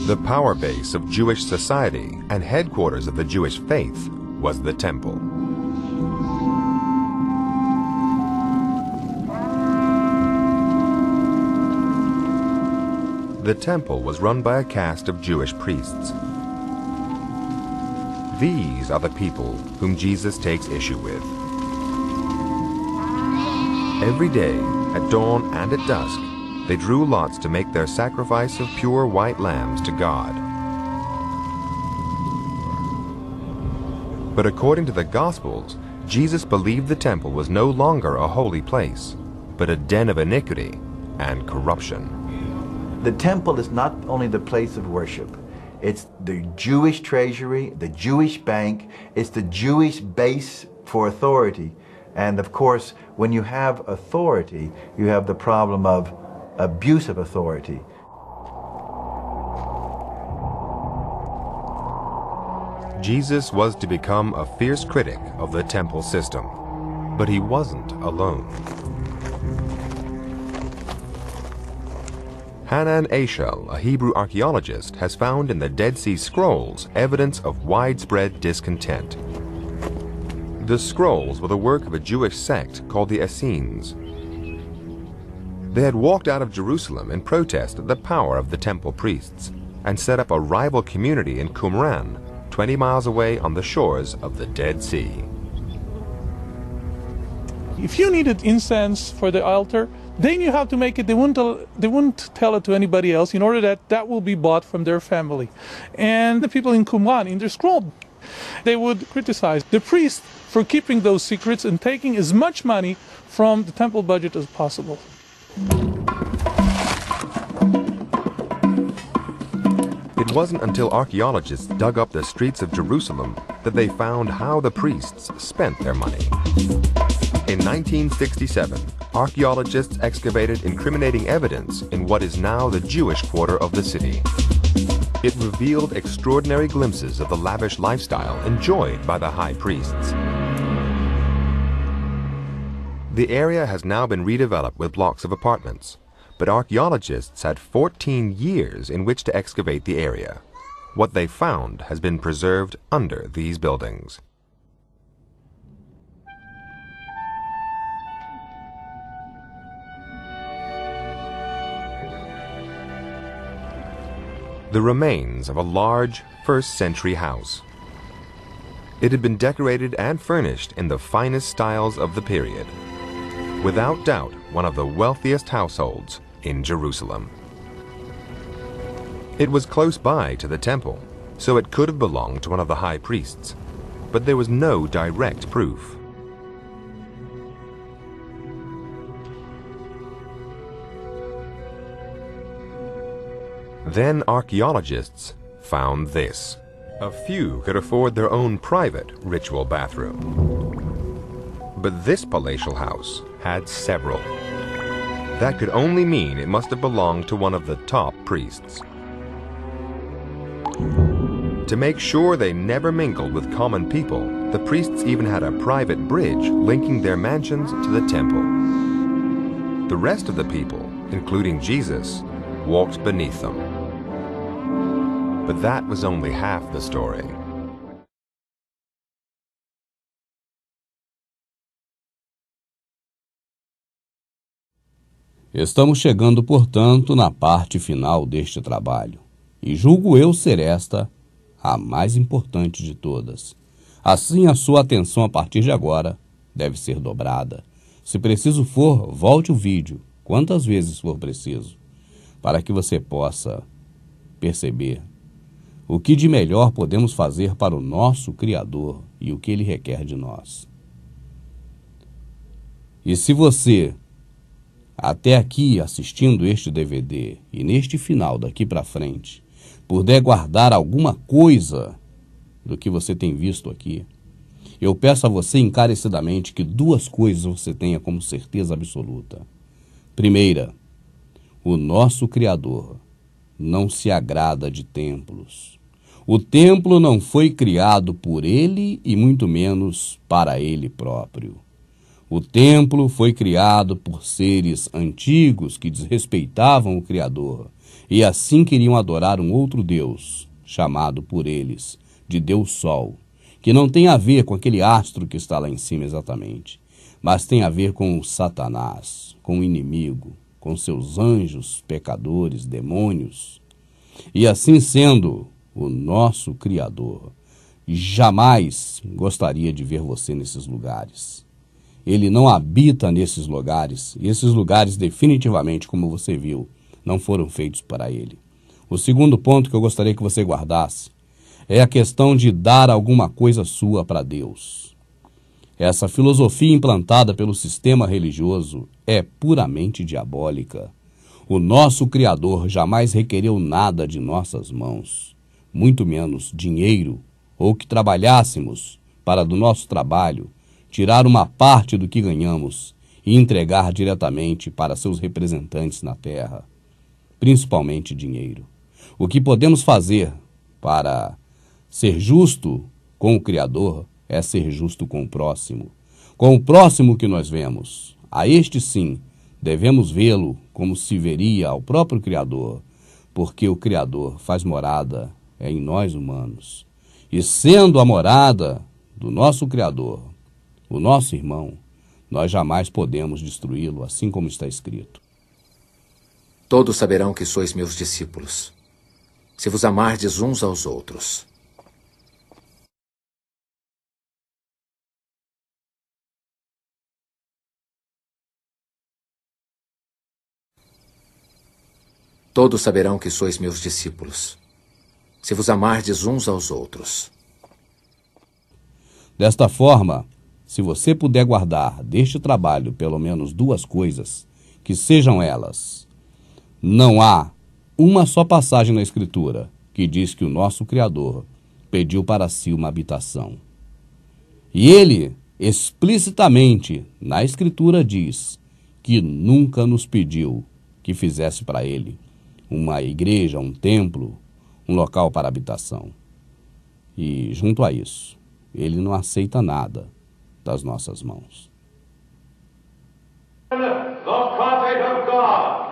The power base of Jewish society and headquarters of the Jewish faith was the temple. The temple was run by a caste of Jewish priests. These are the people whom Jesus takes issue with. Every day, at dawn and at dusk, they drew lots to make their sacrifice of pure white lambs to God. But according to the Gospels, Jesus believed the temple was no longer a holy place, but a den of iniquity and corruption. The temple is not only the place of worship, it's the Jewish treasury, the Jewish bank, it's the Jewish base for authority. And of course, when you have authority, you have the problem of abuse of authority. Jesus was to become a fierce critic of the temple system, but he wasn't alone. Hanan Ashel, a Hebrew archaeologist, has found in the Dead Sea Scrolls evidence of widespread discontent. The scrolls were the work of a Jewish sect called the Essenes. They had walked out of Jerusalem in protest at the power of the temple priests and set up a rival community in Qumran, 20 miles away on the shores of the Dead Sea. If you needed incense for the altar, they knew how to make it. They wouldn't tell it to anybody else in order that that will be bought from their family. And the people in Qumran, in their scroll, they would criticize the priest for keeping those secrets and taking as much money from the temple budget as possible. It wasn't until archaeologists dug up the streets of Jerusalem that they found how the priests spent their money. In 1967, archaeologists excavated incriminating evidence in what is now the Jewish quarter of the city. It revealed extraordinary glimpses of the lavish lifestyle enjoyed by the high priests. The area has now been redeveloped with blocks of apartments, but archaeologists had 14 years in which to excavate the area. What they found has been preserved under these buildings. The remains of a large first-century house. It had been decorated and furnished in the finest styles of the period. Without doubt, one of the wealthiest households in Jerusalem. It was close by to the temple, so it could have belonged to one of the high priests, but there was no direct proof. Then archaeologists found this. A few could afford their own private ritual bathroom. But this palatial house had several. That could only mean it must have belonged to one of the top priests. To make sure they never mingled with common people, the priests even had a private bridge linking their mansions to the temple. The rest of the people, including Jesus, walked beneath them. But that was only half the story. Estamos chegando, portanto, na parte final deste trabalho, e julgo eu ser esta a mais importante de todas. Assim, a sua atenção a partir de agora deve ser dobrada. Se preciso for, volte o vídeo, quantas vezes for preciso, para que você possa perceber o que de melhor podemos fazer para o nosso Criador e o que Ele requer de nós. E se você, até aqui assistindo este DVD e neste final daqui para frente, puder guardar alguma coisa do que você tem visto aqui, eu peço a você encarecidamente que duas coisas você tenha como certeza absoluta. Primeira, o nosso Criador não se agrada de templos. O templo não foi criado por Ele e muito menos para Ele próprio. O templo foi criado por seres antigos que desrespeitavam o Criador e assim queriam adorar um outro Deus, chamado por eles de Deus Sol, que não tem a ver com aquele astro que está lá em cima exatamente, mas tem a ver com o Satanás, com o inimigo, com seus anjos, pecadores, demônios. E assim sendo, o nosso Criador jamais gostaria de ver você nesses lugares. Ele não habita nesses lugares, e esses lugares definitivamente, como você viu, não foram feitos para ele. O segundo ponto que eu gostaria que você guardasse é a questão de dar alguma coisa sua para Deus. Essa filosofia implantada pelo sistema religioso é puramente diabólica. O nosso Criador jamais requereu nada de nossas mãos, muito menos dinheiro, ou que trabalhássemos para do nosso trabalho tirar uma parte do que ganhamos e entregar diretamente para seus representantes na terra, principalmente dinheiro. O que podemos fazer para ser justo com o Criador é ser justo com o próximo. Com o próximo que nós vemos, a este sim, devemos vê-lo como se veria ao próprio Criador, porque o Criador faz morada em nós humanos. E sendo a morada do nosso Criador, o nosso irmão, nós jamais podemos destruí-lo, assim como está escrito. Todos saberão que sois meus discípulos, se vos amardes uns aos outros. Todos saberão que sois meus discípulos, se vos amardes uns aos outros. Desta forma, se você puder guardar deste trabalho pelo menos duas coisas, que sejam elas: não há uma só passagem na Escritura que diz que o nosso Criador pediu para si uma habitação. E ele, explicitamente, na Escritura diz que nunca nos pediu que fizesse para ele uma igreja, um templo, um local para habitação. E, junto a isso, ele não aceita nada das nossas mãos. The prophet of God.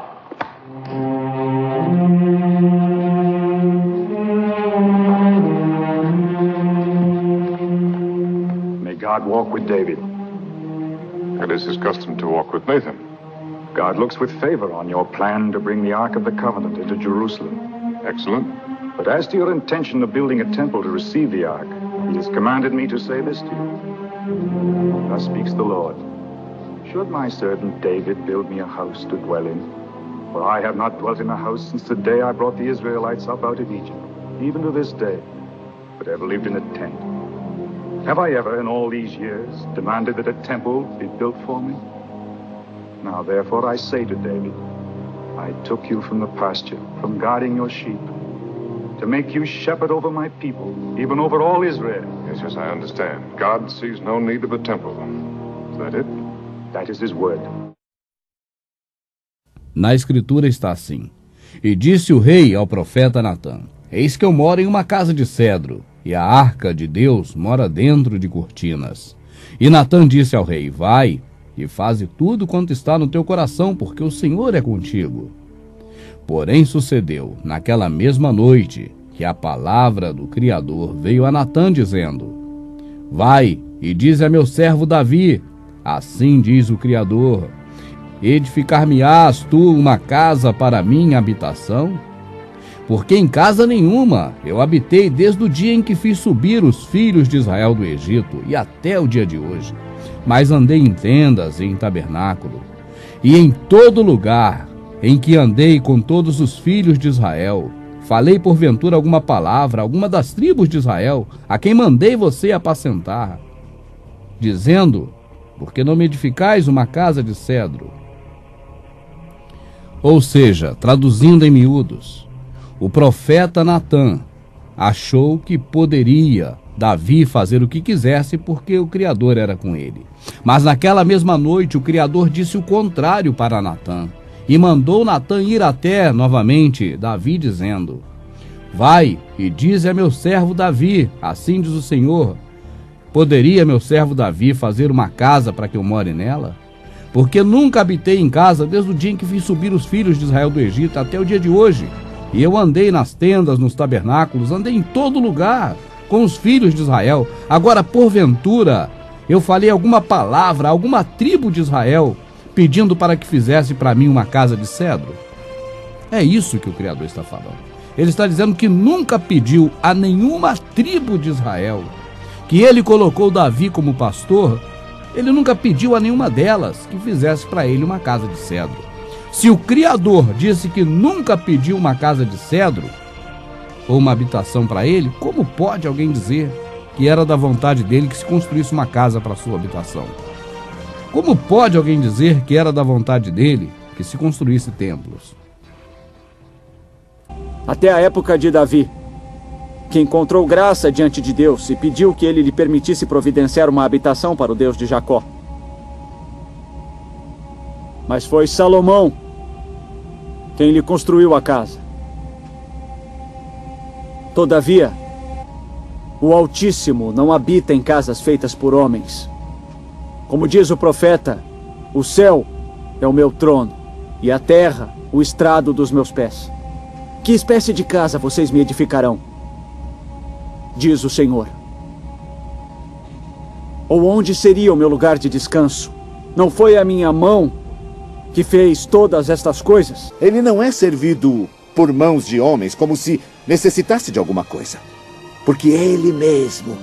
May God walk with David. It is his custom to walk with Nathan. God looks with favor on your plan to bring the Ark of the Covenant into Jerusalem. Excellent. But as to your intention of building a temple to receive the Ark, he has commanded me to say this to you. Thus speaks the Lord. Should my servant David build me a house to dwell in? For I have not dwelt in a house since the day I brought the Israelites up out of Egypt, even to this day, but ever lived in a tent. Have I ever, in all these years, demanded that a temple be built for me? Now therefore I say to David, I took you from the pasture, from guarding your sheep, to make you shepherd over my people, even over all Israel. Yes, I understand. God sees no need of a temple. Is that it? That is his word. Na Escritura está assim: E disse o rei ao profeta Natã: Eis que eu moro em uma casa de cedro, e a arca de Deus mora dentro de cortinas. E Natã disse ao rei: Vai e faze tudo quanto está no teu coração, porque o Senhor é contigo. Porém sucedeu, naquela mesma noite, que a palavra do Criador veio a Natã, dizendo: Vai e dize a meu servo Davi: Assim diz o Criador: Edificar-me-ás tu uma casa para minha habitação? Porque em casa nenhuma eu habitei desde o dia em que fiz subir os filhos de Israel do Egito e até o dia de hoje. Mas andei em tendas e em tabernáculo, e em todo lugar em que andei com todos os filhos de Israel, falei porventura alguma palavra, alguma das tribos de Israel, a quem mandei você apacentar, dizendo: Porque não me edificais uma casa de cedro? Ou seja, traduzindo em miúdos, o profeta Natã achou que poderia Davi fazer o que quisesse porque o Criador era com ele. Mas naquela mesma noite o Criador disse o contrário para Natã e mandou Natã ir até novamente Davi, dizendo: Vai e dize a meu servo Davi, assim diz o Senhor, Poderia meu servo Davi fazer uma casa para que eu more nela? Porque nunca habitei em casa desde o dia em que fiz subir os filhos de Israel do Egito até o dia de hoje. E eu andei nas tendas, nos tabernáculos, andei em todo lugar com os filhos de Israel. Agora, porventura, eu falei alguma palavra a alguma tribo de Israel, pedindo para que fizesse para mim uma casa de cedro? É isso que o Criador está falando. Ele está dizendo que nunca pediu a nenhuma tribo de Israel, que ele colocou Davi como pastor, ele nunca pediu a nenhuma delas que fizesse para ele uma casa de cedro. Se o Criador disse que nunca pediu uma casa de cedro ou uma habitação para ele, como pode alguém dizer que era da vontade dele que se construísse uma casa para sua habitação? Como pode alguém dizer que era da vontade dele que se construísse templos? Até a época de Davi, que encontrou graça diante de Deus e pediu que ele lhe permitisse providenciar uma habitação para o Deus de Jacó. Mas foi Salomão quem lhe construiu a casa. Todavia, o Altíssimo não habita em casas feitas por homens. Como diz o profeta, o céu é o meu trono e a terra o estrado dos meus pés. Que espécie de casa vocês me edificarão? Diz o Senhor. Ou onde seria o meu lugar de descanso? Não foi a minha mão que fez todas estas coisas? Ele não é servido por mãos de homens como se necessitasse de alguma coisa. Porque Ele mesmo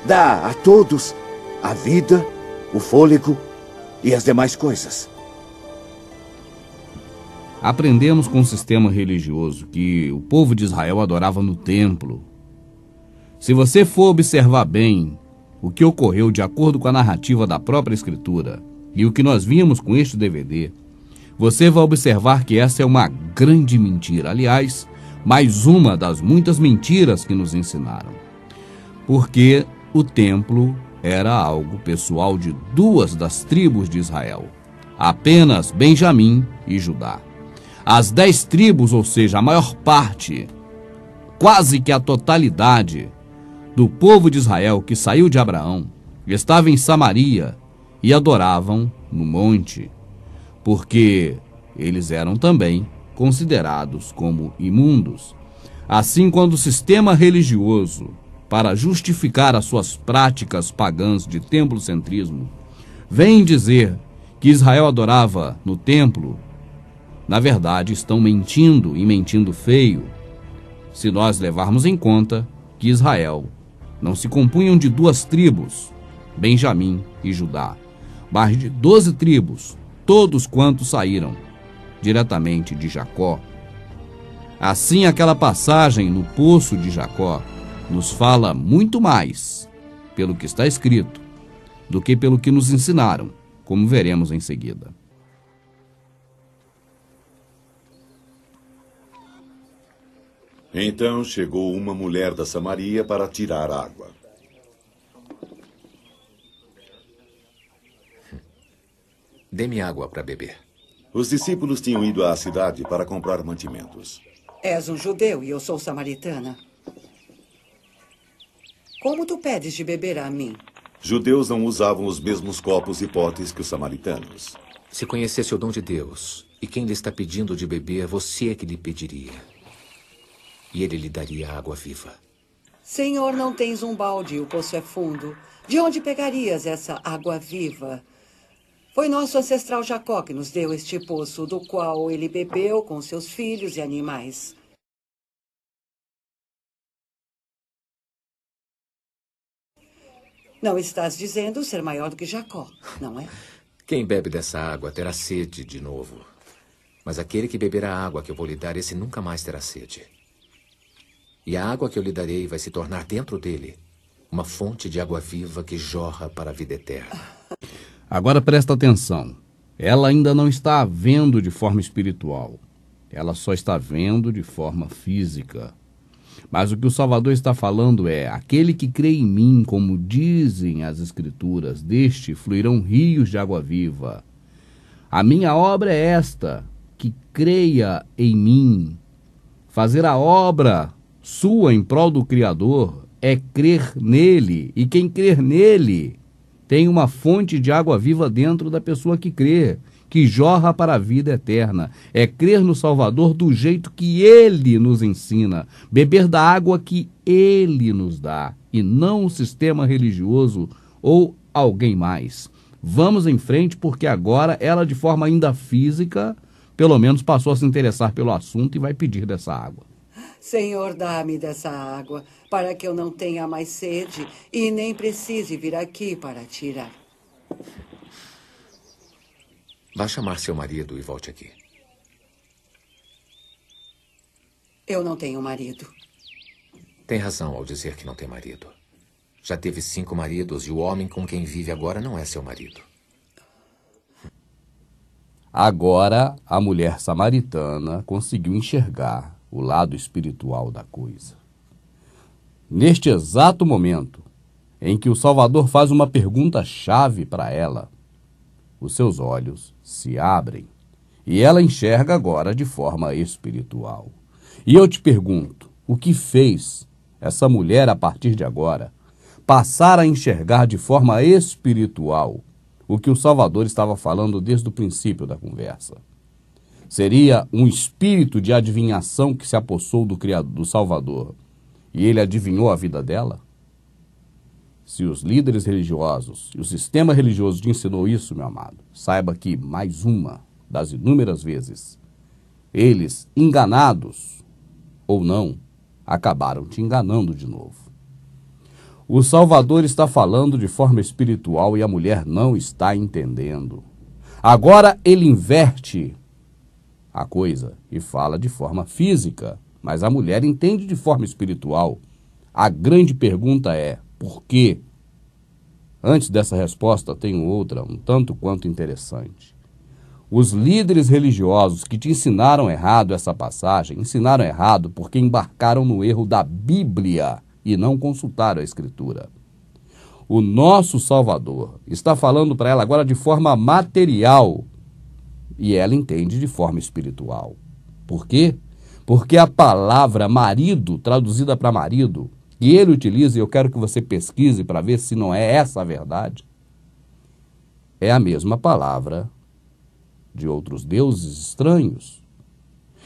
dá a todos a vida, o fôlego e as demais coisas. Aprendemos com o sistema religioso que o povo de Israel adorava no templo. Se você for observar bem o que ocorreu de acordo com a narrativa da própria Escritura e o que nós vimos com este DVD, você vai observar que essa é uma grande mentira. Aliás, mais uma das muitas mentiras que nos ensinaram. Porque o templo era algo pessoal de duas das tribos de Israel, apenas Benjamim e Judá. As 10 tribos, ou seja, a maior parte, quase que a totalidade do povo de Israel que saiu de Abraão, estava em Samaria e adoravam no monte, porque eles eram também considerados como imundos. Assim, quando o sistema religioso, para justificar as suas práticas pagãs de templocentrismo, vem dizer que Israel adorava no templo, na verdade, estão mentindo e mentindo feio, se nós levarmos em conta que Israel não se compunham de 2 tribos, Benjamim e Judá, mas de 12 tribos, todos quantos saíram diretamente de Jacó. Assim, aquela passagem no poço de Jacó nos fala muito mais pelo que está escrito do que pelo que nos ensinaram, como veremos em seguida. Então chegou uma mulher da Samaria para tirar água. Dê-me água para beber. Os discípulos tinham ido à cidade para comprar mantimentos. És um judeu e eu sou samaritana. Como tu pedes de beber a mim? Judeus não usavam os mesmos copos e potes que os samaritanos. Se conhecesse o dom de Deus e quem lhe está pedindo de beber, você é que lhe pediria. E ele lhe daria água viva. Senhor, não tens um balde e o poço é fundo. De onde pegarias essa água viva? Foi nosso ancestral Jacó que nos deu este poço, do qual ele bebeu com seus filhos e animais. Não estás dizendo ser maior do que Jacó, não é? Quem bebe dessa água terá sede de novo. Mas aquele que beber a água que eu vou lhe dar, esse nunca mais terá sede. E a água que eu lhe darei vai se tornar dentro dele uma fonte de água viva que jorra para a vida eterna. Agora presta atenção. Ela ainda não está vendo de forma espiritual. Ela só está vendo de forma física. Mas o que o Salvador está falando é: aquele que crê em mim, como dizem as Escrituras, deste fluirão rios de água viva. A minha obra é esta, que creia em mim. Fazer a obra sua em prol do Criador é crer nele, e quem crer nele tem uma fonte de água viva dentro da pessoa que crê, que jorra para a vida eterna. É crer no Salvador do jeito que ele nos ensina, beber da água que ele nos dá, e não o sistema religioso ou alguém mais. Vamos em frente, porque agora ela, de forma ainda física, pelo menos passou a se interessar pelo assunto e vai pedir dessa água. Senhor, dá-me dessa água, para que eu não tenha mais sede e nem precise vir aqui para tirar. Vá chamar seu marido e volte aqui. Eu não tenho marido. Tem razão ao dizer que não tem marido. Já teve 5 maridos e o homem com quem vive agora não é seu marido. Agora, a mulher samaritana conseguiu enxergar o lado espiritual da coisa. Neste exato momento em que o Salvador faz uma pergunta-chave para ela, os seus olhos se abrem e ela enxerga agora de forma espiritual. E eu te pergunto, o que fez essa mulher, a partir de agora, passar a enxergar de forma espiritual o que o Salvador estava falando desde o princípio da conversa? Seria um espírito de adivinhação que se apossou do Criador, do Salvador, e ele adivinhou a vida dela? Se os líderes religiosos e o sistema religioso te ensinou isso, meu amado, saiba que mais uma das inúmeras vezes, eles, enganados ou não, acabaram te enganando de novo. O Salvador está falando de forma espiritual e a mulher não está entendendo. Agora ele inverte a coisa e fala de forma física, mas a mulher entende de forma espiritual. A grande pergunta é, por quê? Antes dessa resposta, tenho outra, um tanto quanto interessante. Os líderes religiosos que te ensinaram errado essa passagem, ensinaram errado porque embarcaram no erro da Bíblia e não consultaram a Escritura. O nosso Salvador está falando para ela agora de forma material e ela entende de forma espiritual. Por quê? Porque a palavra marido, traduzida para marido, que ele utiliza, e eu quero que você pesquise para ver se não é essa a verdade, é a mesma palavra de outros deuses estranhos.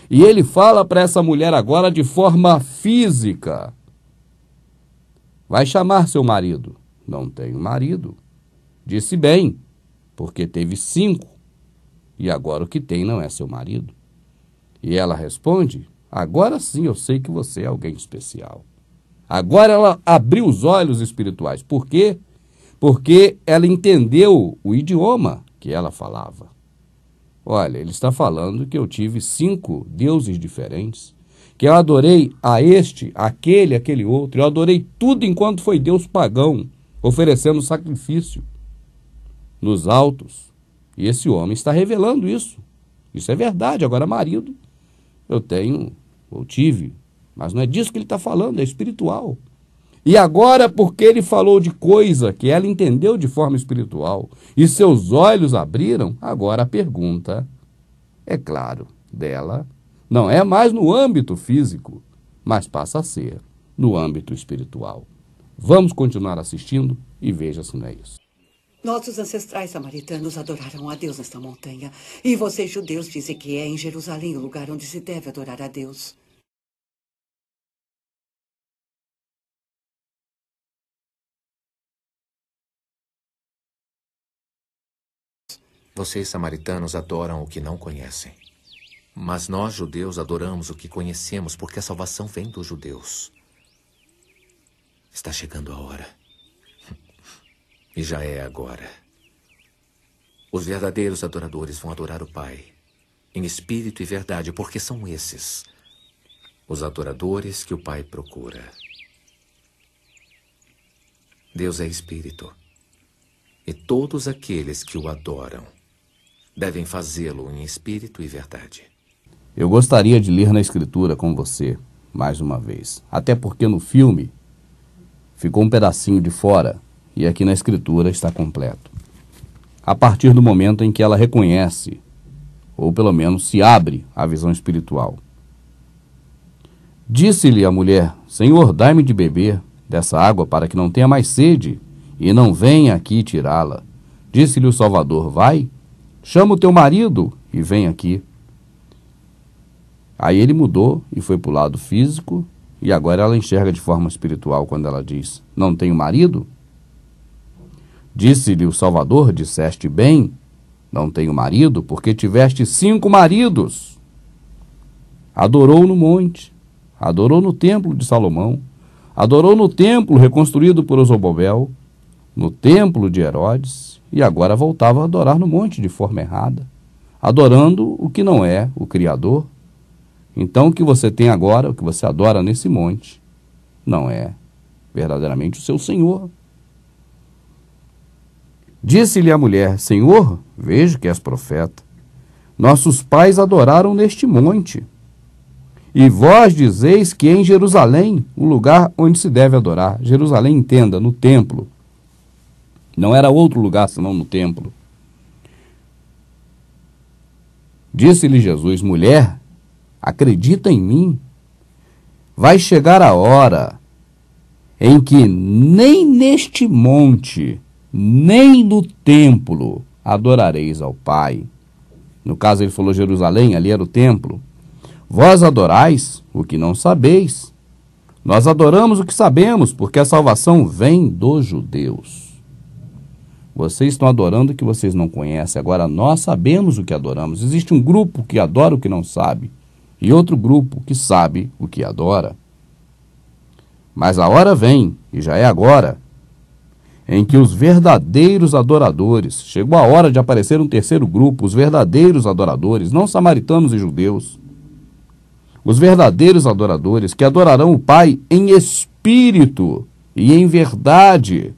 E ele fala para essa mulher agora de forma física. Vai chamar seu marido. Não tenho marido. Disse bem, porque teve 5, e agora o que tem não é seu marido. E ela responde, agora sim eu sei que você é alguém especial. Agora ela abriu os olhos espirituais. Por quê? Porque ela entendeu o idioma que ela falava. Olha, ele está falando que eu tive 5 deuses diferentes, que eu adorei a este, aquele outro. Eu adorei tudo enquanto foi Deus pagão, oferecendo sacrifício nos altos. E esse homem está revelando isso. Isso é verdade. Agora, marido, eu tive, mas não é disso que ele está falando, é espiritual. E agora, porque ele falou de coisa que ela entendeu de forma espiritual e seus olhos abriram, agora a pergunta, é claro, dela não é mais no âmbito físico, mas passa a ser no âmbito espiritual. Vamos continuar assistindo e veja se não é isso. Nossos ancestrais samaritanos adoraram a Deus nesta montanha. E vocês, judeus, dizem que é em Jerusalém o lugar onde se deve adorar a Deus. Vocês, samaritanos, adoram o que não conhecem. Mas nós, judeus, adoramos o que conhecemos, porque a salvação vem dos judeus. Está chegando a hora. E já é agora. Os verdadeiros adoradores vão adorar o Pai, em espírito e verdade, porque são esses os adoradores que o Pai procura. Deus é espírito, e todos aqueles que o adoram devem fazê-lo em espírito e verdade. Eu gostaria de ler na Escritura com você, mais uma vez. Até porque no filme ficou um pedacinho de fora e aqui na Escritura está completo. A partir do momento em que ela reconhece, ou pelo menos se abre à visão espiritual. Disse-lhe a mulher, Senhor, dai-me de beber. dessa água para que não tenha mais sede, e não venha aqui tirá-la. Disse-lhe o Salvador: vai, chama o teu marido e vem aqui. Aí ele mudou e foi para o lado físico, e agora ela enxerga de forma espiritual quando ela diz: não tenho marido? Disse-lhe o Salvador: disseste bem, não tenho marido, porque tiveste 5 maridos. Adorou no monte, adorou no templo de Salomão, adorou no templo reconstruído por Zorobabel, no templo de Herodes, e agora voltava a adorar no monte de forma errada, adorando o que não é o Criador. Então o que você tem agora, o que você adora nesse monte, não é verdadeiramente o seu Senhor. Disse-lhe a mulher: Senhor, vejo que és profeta. Nossos pais adoraram neste monte, e vós dizeis que em Jerusalém, o lugar onde se deve adorar. Jerusalém, entenda, no templo. Não era outro lugar senão no templo. Disse-lhe Jesus: mulher, acredita em mim. Vai chegar a hora em que nem neste monte, nem no templo adorareis ao Pai. No caso ele falou Jerusalém, ali era o templo. Vós adorais o que não sabeis. Nós adoramos o que sabemos, porque a salvação vem dos judeus. Vocês estão adorando o que vocês não conhecem. Agora nós sabemos o que adoramos. Existe um grupo que adora o que não sabe, e outro grupo que sabe o que adora. Mas a hora vem, e já é agora, em que os verdadeiros adoradores, chegou a hora de aparecer um terceiro grupo, os verdadeiros adoradores, não samaritanos e judeus, os verdadeiros adoradores que adorarão o Pai em espírito e em verdade,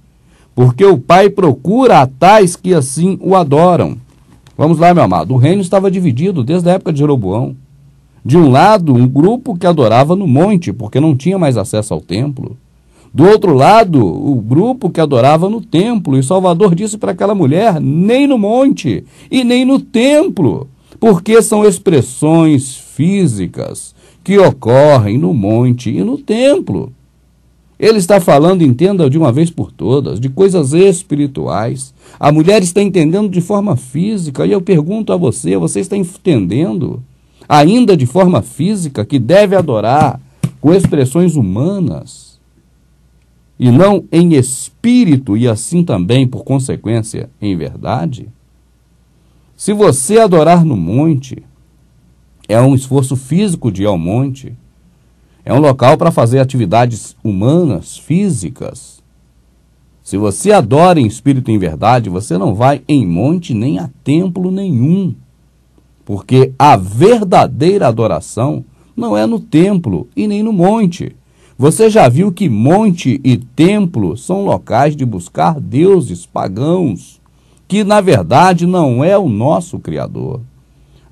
porque o Pai procura a tais que assim o adoram. Vamos lá, meu amado, o reino estava dividido desde a época de Jeroboão. De um lado, um grupo que adorava no monte, porque não tinha mais acesso ao templo. Do outro lado, o grupo que adorava no templo. E Salvador disse para aquela mulher: nem no monte e nem no templo, porque são expressões físicas que ocorrem no monte e no templo. Ele está falando, entenda de uma vez por todas, de coisas espirituais. A mulher está entendendo de forma física, e eu pergunto a você: você está entendendo ainda de forma física que deve adorar com expressões humanas e não em espírito, e assim também, por consequência, em verdade? Se você adorar no monte, é um esforço físico de ir ao monte, é um local para fazer atividades humanas, físicas. Se você adora em espírito e em verdade, você não vai em monte nem a templo nenhum, porque a verdadeira adoração não é no templo e nem no monte. Você já viu que monte e templo são locais de buscar deuses pagãos, que na verdade não é o nosso Criador.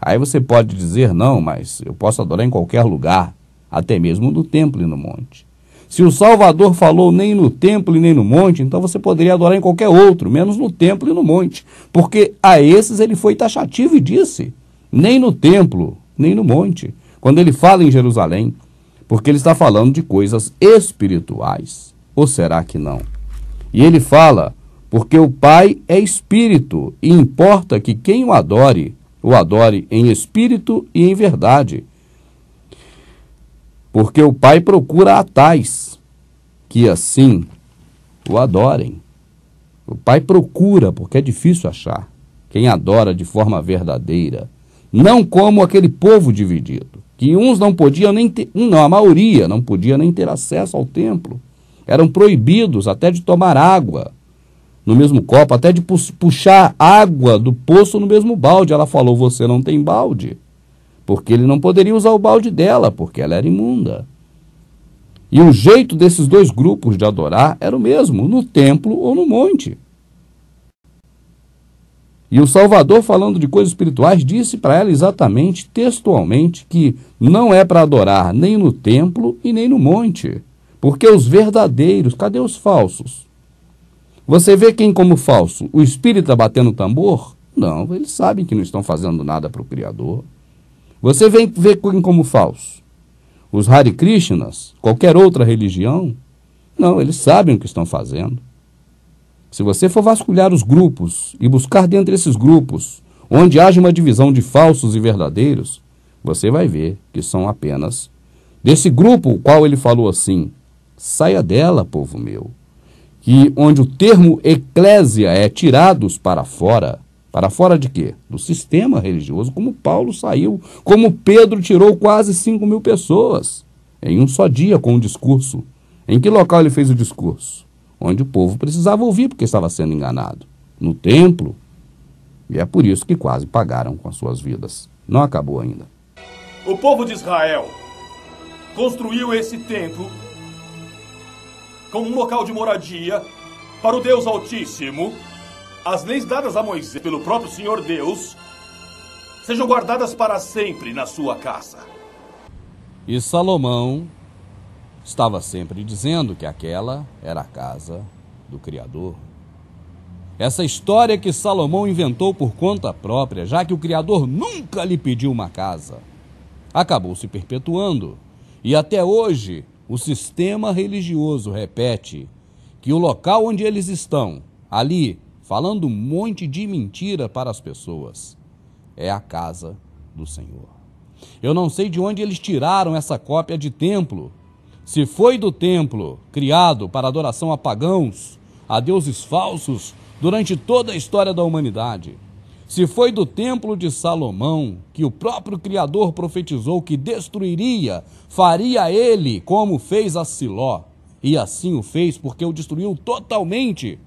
Aí você pode dizer: não, mas eu posso adorar em qualquer lugar, até mesmo no templo e no monte. Se o Salvador falou nem no templo e nem no monte, então você poderia adorar em qualquer outro, menos no templo e no monte, porque a esses ele foi taxativo e disse: nem no templo, nem no monte, quando ele fala em Jerusalém, porque ele está falando de coisas espirituais. Ou será que não? E ele fala: porque o Pai é espírito, e importa que quem o adore em espírito e em verdade. Porque o Pai procura a tais que assim o adorem. O Pai procura, porque é difícil achar quem adora de forma verdadeira. Não como aquele povo dividido, que uns não podiam nem ter, a maioria não podia nem ter acesso ao templo. Eram proibidos até de tomar água no mesmo copo, até de puxar água do poço no mesmo balde. Ela falou: você não tem balde, porque ele não poderia usar o balde dela, porque ela era imunda. E o jeito desses dois grupos de adorar era o mesmo, no templo ou no monte. E o Salvador, falando de coisas espirituais, disse para ela exatamente, textualmente, que não é para adorar nem no templo e nem no monte, porque os verdadeiros, cadê os falsos? Você vê quem como falso? O espírita batendo tambor? Não, eles sabem que não estão fazendo nada para o Criador. Você vê quem como falso? Os Hare Krishnas, qualquer outra religião, Não, eles sabem o que estão fazendo. Se você for vasculhar os grupos e buscar dentre esses grupos onde haja uma divisão de falsos e verdadeiros, você vai ver que são apenas desse grupo o qual ele falou assim: saia dela, povo meu. Que onde o termo eclésia é tirados para fora de quê? Do sistema religioso, como Paulo saiu, como Pedro tirou quase 5.000 pessoas em um só dia com um discurso. Em que local ele fez o discurso? Onde o povo precisava ouvir porque estava sendo enganado. No templo. E é por isso que quase pagaram com as suas vidas. Não acabou ainda. O povo de Israel construiu esse templo como um local de moradia para o Deus Altíssimo. As leis dadas a Moisés pelo próprio Senhor Deus sejam guardadas para sempre na sua casa. E Salomão estava sempre dizendo que aquela era a casa do Criador. Essa história que Salomão inventou por conta própria, já que o Criador nunca lhe pediu uma casa, acabou se perpetuando. E até hoje, o sistema religioso repete que o local onde eles estão, ali, falando um monte de mentira para as pessoas, é a casa do Senhor. Eu não sei de onde eles tiraram essa cópia de templo. Se foi do templo criado para adoração a pagãos, a deuses falsos, durante toda a história da humanidade. Se foi do templo de Salomão, que o próprio Criador profetizou que destruiria, faria ele como fez a Siló. E assim o fez porque o destruiu totalmente,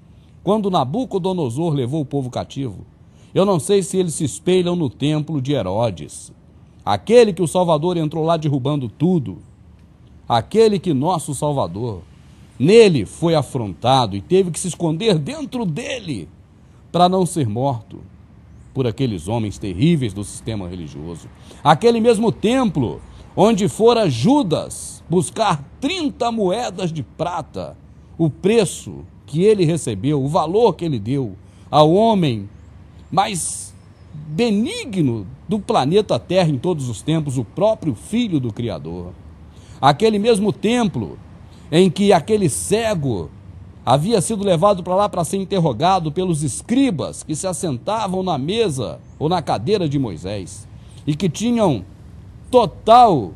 quando Nabucodonosor levou o povo cativo. Eu não sei se eles se espelham no templo de Herodes, aquele que o Salvador entrou lá derrubando tudo. Aquele que nosso Salvador, nele foi afrontado e teve que se esconder dentro dele para não ser morto por aqueles homens terríveis do sistema religioso. Aquele mesmo templo onde fora Judas buscar 30 moedas de prata, o preço que ele recebeu, o valor que ele deu ao homem mais benigno do planeta Terra em todos os tempos, o próprio Filho do Criador. Aquele mesmo templo em que aquele cego havia sido levado para lá para ser interrogado pelos escribas que se assentavam na mesa ou na cadeira de Moisés e que tinham total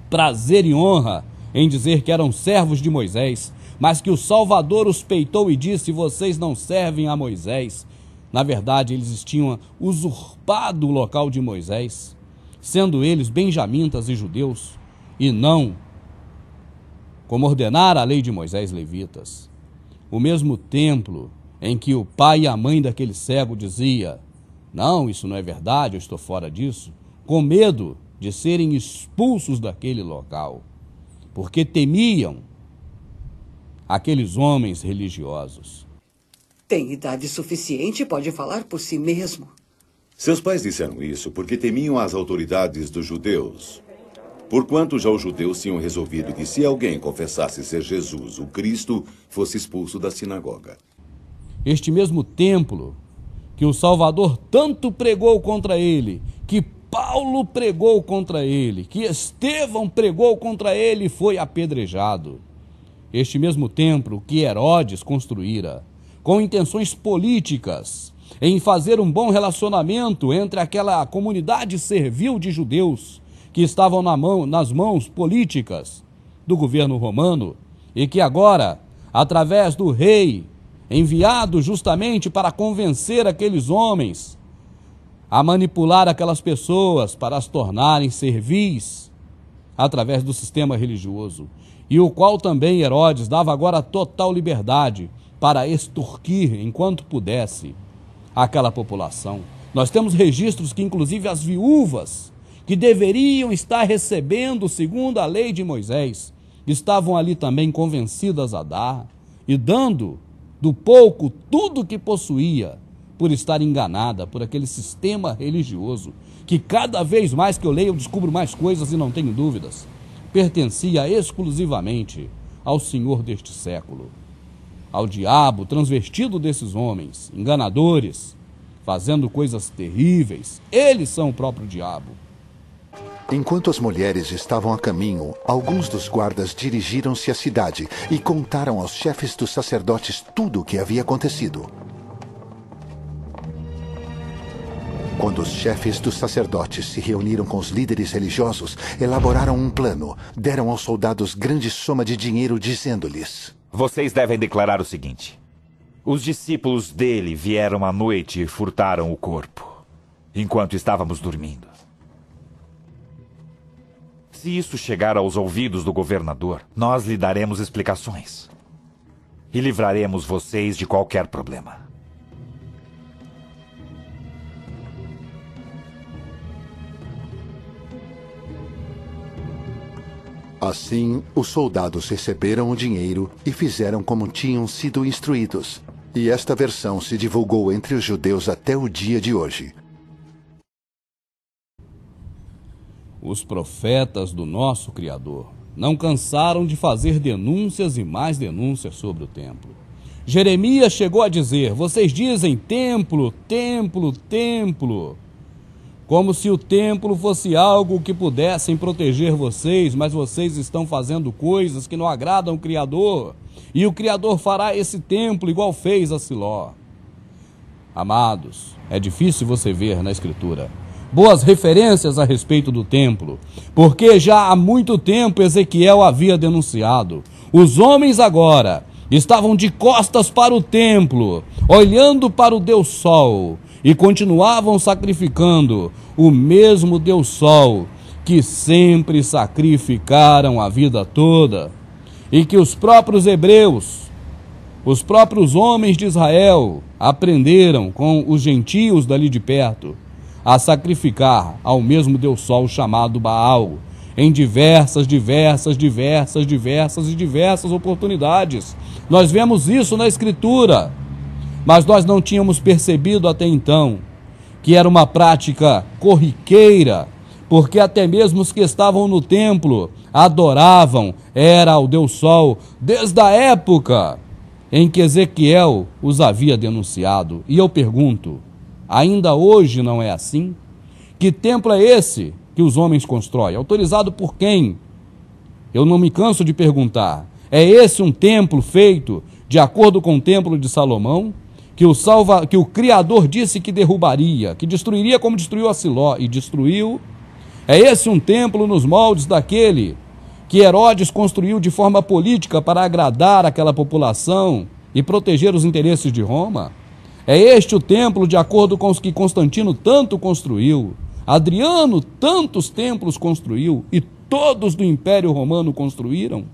prazer e honra em dizer que eram servos de Moisés, mas que o Salvador os peitou e disse: vocês não servem a Moisés. Na verdade, eles tinham usurpado o local de Moisés, sendo eles benjamitas e judeus, e não, como ordenara a lei de Moisés, levitas. O mesmo templo em que o pai e a mãe daquele cego dizia: não, isso não é verdade, eu estou fora disso, com medo de serem expulsos daquele local, porque temiam aqueles homens religiosos. Tem idade suficiente e pode falar por si mesmo. Seus pais disseram isso porque temiam as autoridades dos judeus. Porquanto já os judeus tinham resolvido que se alguém confessasse ser Jesus, o Cristo, fosse expulso da sinagoga. Este mesmo templo que o Salvador tanto pregou contra ele, que Paulo pregou contra ele, que Estevão pregou contra ele e foi apedrejado. Este mesmo templo que Herodes construíra, com intenções políticas, em fazer um bom relacionamento entre aquela comunidade servil de judeus que estavam nas mãos políticas do governo romano e que agora, através do rei, enviado justamente para convencer aqueles homens a manipular aquelas pessoas para as tornarem servis através do sistema religioso, e o qual também Herodes dava agora total liberdade para extorquir, enquanto pudesse, aquela população. Nós temos registros que, inclusive, as viúvas que deveriam estar recebendo segundo a lei de Moisés, estavam ali também convencidas a dar e dando do pouco tudo que possuía, por estar enganada por aquele sistema religioso, que cada vez mais que eu leio eu descubro mais coisas e não tenho dúvidas, pertencia exclusivamente ao Senhor deste século, ao diabo transvestido desses homens, enganadores, fazendo coisas terríveis. Eles são o próprio diabo. Enquanto as mulheres estavam a caminho, alguns dos guardas dirigiram-se à cidade e contaram aos chefes dos sacerdotes tudo o que havia acontecido. Quando os chefes dos sacerdotes se reuniram com os líderes religiosos, elaboraram um plano, deram aos soldados grande soma de dinheiro, dizendo-lhes: Vocês devem declarar o seguinte: os discípulos dele vieram à noite e furtaram o corpo, enquanto estávamos dormindo. Se isso chegar aos ouvidos do governador, nós lhe daremos explicações e livraremos vocês de qualquer problema. Assim, os soldados receberam o dinheiro e fizeram como tinham sido instruídos. E esta versão se divulgou entre os judeus até o dia de hoje. Os profetas do nosso Criador não cansaram de fazer denúncias e mais denúncias sobre o templo. Jeremias chegou a dizer: vocês dizem templo, templo, templo, como se o templo fosse algo que pudessem proteger vocês, mas vocês estão fazendo coisas que não agradam o Criador, e o Criador fará esse templo igual fez a Siló. Amados, é difícil você ver na Escritura boas referências a respeito do templo, porque já há muito tempo Ezequiel havia denunciado. Os homens agora estavam de costas para o templo, olhando para o Deus Sol, e continuavam sacrificando o mesmo Deus Sol que sempre sacrificaram a vida toda, e que os próprios hebreus, os próprios homens de Israel, aprenderam com os gentios dali de perto a sacrificar ao mesmo Deus Sol chamado Baal, em diversas oportunidades. Nós vemos isso na Escritura, mas nós não tínhamos percebido até então que era uma prática corriqueira, porque até mesmo os que estavam no templo adoravam, era o Deus Sol, desde a época em que Ezequiel os havia denunciado. E eu pergunto, ainda hoje não é assim? Que templo é esse que os homens constroem? Autorizado por quem? Eu não me canso de perguntar. É esse um templo feito de acordo com o templo de Salomão, que o Criador disse que derrubaria, que destruiria como destruiu a Siló, e destruiu? É esse um templo nos moldes daquele que Herodes construiu de forma política para agradar aquela população e proteger os interesses de Roma? É este o templo de acordo com os que Constantino tanto construiu, Adriano tantos templos construiu e todos do Império Romano construíram?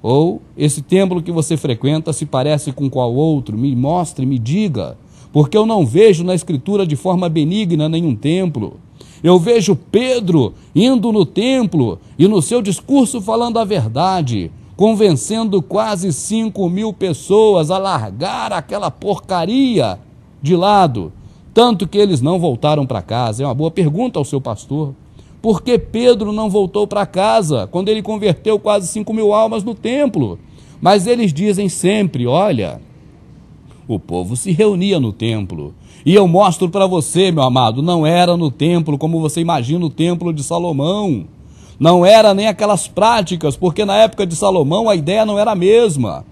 Ou esse templo que você frequenta se parece com qual outro? Me mostre, me diga, porque eu não vejo na Escritura de forma benigna nenhum templo. Eu vejo Pedro indo no templo e no seu discurso falando a verdade, convencendo quase 5.000 pessoas a largar aquela porcaria de lado, tanto que eles não voltaram para casa. É uma boa pergunta ao seu pastor. Por que Pedro não voltou para casa quando ele converteu quase 5.000 almas no templo? Mas eles dizem sempre, olha, o povo se reunia no templo. E eu mostro para você, meu amado, não era no templo como você imagina o templo de Salomão. Não era nem aquelas práticas, porque na época de Salomão a ideia não era a mesma.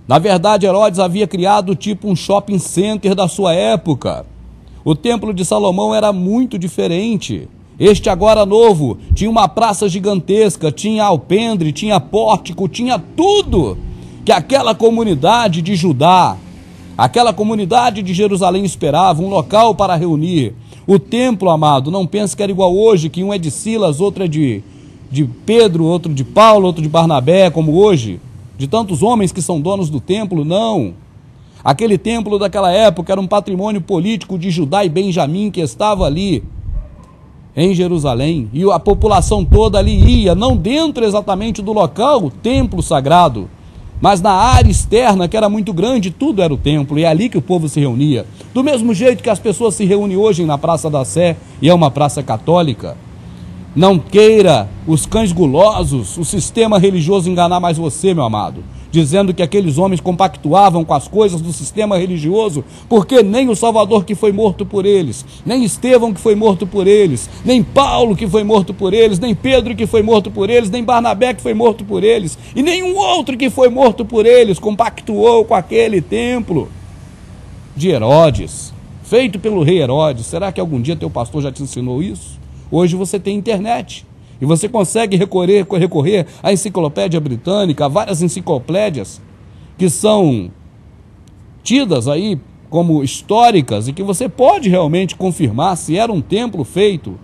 Na verdade, Herodes havia criado tipo um shopping center da sua época. O templo de Salomão era muito diferente. Este agora novo tinha uma praça gigantesca, tinha alpendre, tinha pórtico, tinha tudo que aquela comunidade de Judá, aquela comunidade de Jerusalém esperava, um local para reunir. O templo, amado, não pense que era igual hoje, que um é de Silas, outro é de Pedro, outro de Paulo, outro de Barnabé, como hoje, de tantos homens que são donos do templo. Não. Aquele templo daquela época era um patrimônio político de Judá e Benjamim que estava ali em Jerusalém, e a população toda ali ia, não dentro exatamente do local, o templo sagrado, mas na área externa, que era muito grande, tudo era o templo, e é ali que o povo se reunia. Do mesmo jeito que as pessoas se reúnem hoje na Praça da Sé, e é uma praça católica. Não queira os cães gulosos, o sistema religioso enganar mais você, meu amado. dizendo que aqueles homens compactuavam com as coisas do sistema religioso, porque nem o Salvador que foi morto por eles, nem Estevão que foi morto por eles, nem Paulo que foi morto por eles, nem Pedro que foi morto por eles, nem Barnabé que foi morto por eles, e nenhum outro que foi morto por eles compactuou com aquele templo de Herodes, feito pelo rei Herodes. Será que algum dia teu pastor já te ensinou isso? Hoje você tem internet. E você consegue recorrer à enciclopédia britânica, a várias enciclopédias que são tidas aí como históricas e que você pode realmente confirmar se era um templo feito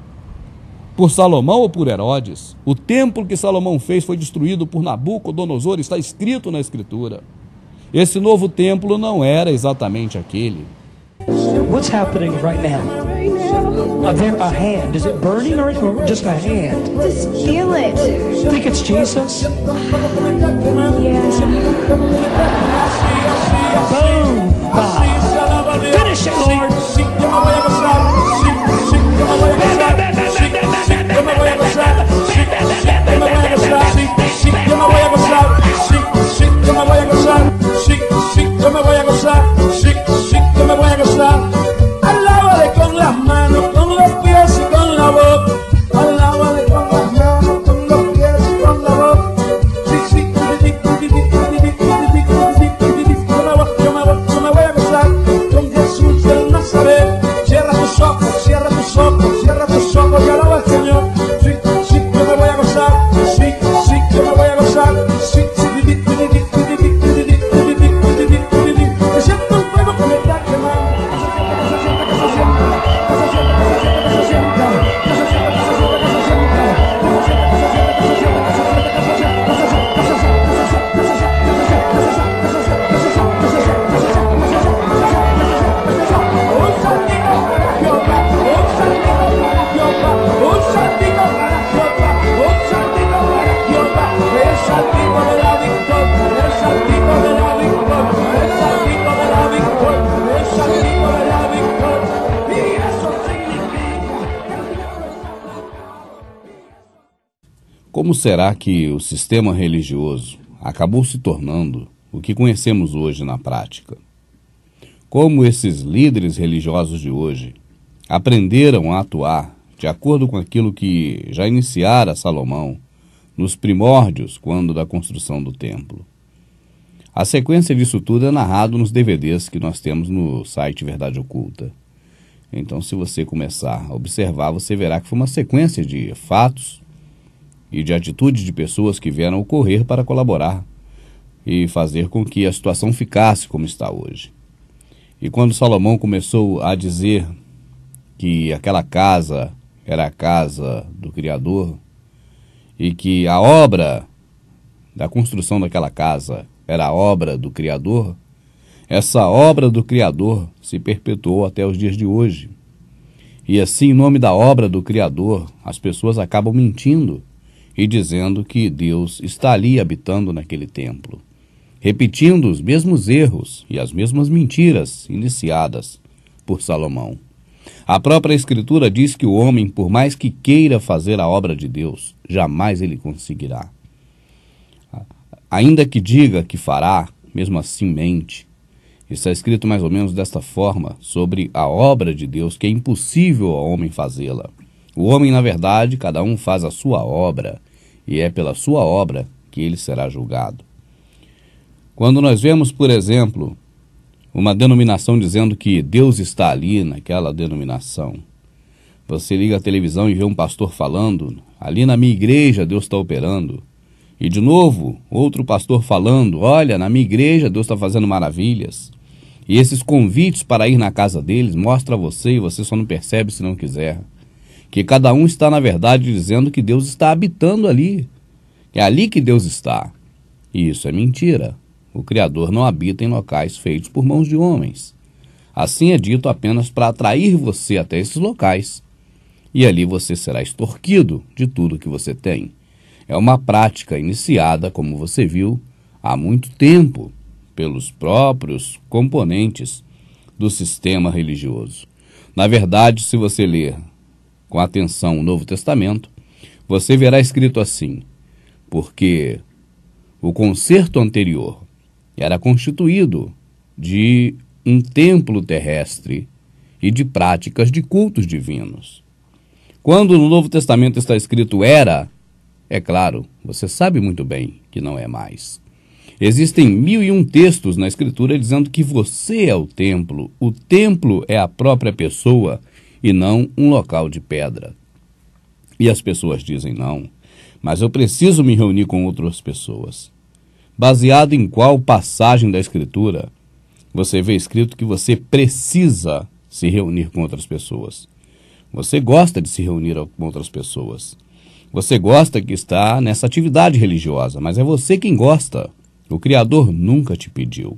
por Salomão ou por Herodes. O templo que Salomão fez foi destruído por Nabucodonosor, está escrito na Escritura. Esse novo templo não era exatamente aquele. What's happening right now? A hand. Is it burning or just a hand? Just feel it. Think it's Jesus? Yeah. Boom! Finish it, Lord! Alábale con las manos, con los pies y con la boca. Alábale con las manos, con los pies y con la boca. Yo me voy a gozar con Jesús del Nazaret. Cierra tus ojos, cierra tus ojos, cierra tus ojos y alaba al Señor. Sí, sí, yo me voy a gozar. Sí, sí, yo me voy a gozar. Sí, sí, que siento un fuego que me está quemando. Como será que o sistema religioso acabou se tornando o que conhecemos hoje na prática? Como esses líderes religiosos de hoje aprenderam a atuar de acordo com aquilo que já iniciara Salomão nos primórdios, quando da construção do templo? A sequência disso tudo é narrado nos DVDs que nós temos no site Verdade Oculta. Então, se você começar a observar, você verá que foi uma sequência de fatos e de atitudes de pessoas que vieram ocorrer para colaborar e fazer com que a situação ficasse como está hoje. E quando Salomão começou a dizer que aquela casa era a casa do Criador e que a obra da construção daquela casa era a obra do Criador, essa obra do Criador se perpetuou até os dias de hoje. E assim, em nome da obra do Criador, as pessoas acabam mentindo e dizendo que Deus está ali habitando naquele templo, repetindo os mesmos erros e as mesmas mentiras iniciadas por Salomão. A própria Escritura diz que o homem, por mais que queira fazer a obra de Deus, jamais ele conseguirá. Ainda que diga que fará, mesmo assim mente. Está escrito mais ou menos desta forma sobre a obra de Deus, que é impossível ao homem fazê-la. O homem, na verdade, cada um faz a sua obra, e é pela sua obra que ele será julgado. Quando nós vemos, por exemplo, uma denominação dizendo que Deus está ali naquela denominação, você liga a televisão e vê um pastor falando, ali na minha igreja Deus está operando, e de novo, outro pastor falando, olha, na minha igreja Deus está fazendo maravilhas, e esses convites para ir na casa deles mostram a você, e você só não percebe se não quiser, que cada um está, na verdade, dizendo que Deus está habitando ali. É ali que Deus está. E isso é mentira. O Criador não habita em locais feitos por mãos de homens. Assim é dito apenas para atrair você até esses locais. E ali você será extorquido de tudo que você tem. É uma prática iniciada, como você viu, há muito tempo, pelos próprios componentes do sistema religioso. Na verdade, se você ler com atenção o Novo Testamento, você verá escrito assim: porque O concerto anterior era constituído de um templo terrestre e de práticas de cultos divinos. Quando no Novo Testamento está escrito era, é claro, você sabe muito bem que não é mais. Existem 1001 textos na Escritura dizendo que você é o templo é a própria pessoa e não um local de pedra. E as pessoas dizem não, mas eu preciso me reunir com outras pessoas. Baseado em qual passagem da Escritura você vê escrito que você precisa se reunir com outras pessoas? Você gosta de se reunir com outras pessoas. Você gosta que está nessa atividade religiosa, mas é você quem gosta. O Criador nunca te pediu.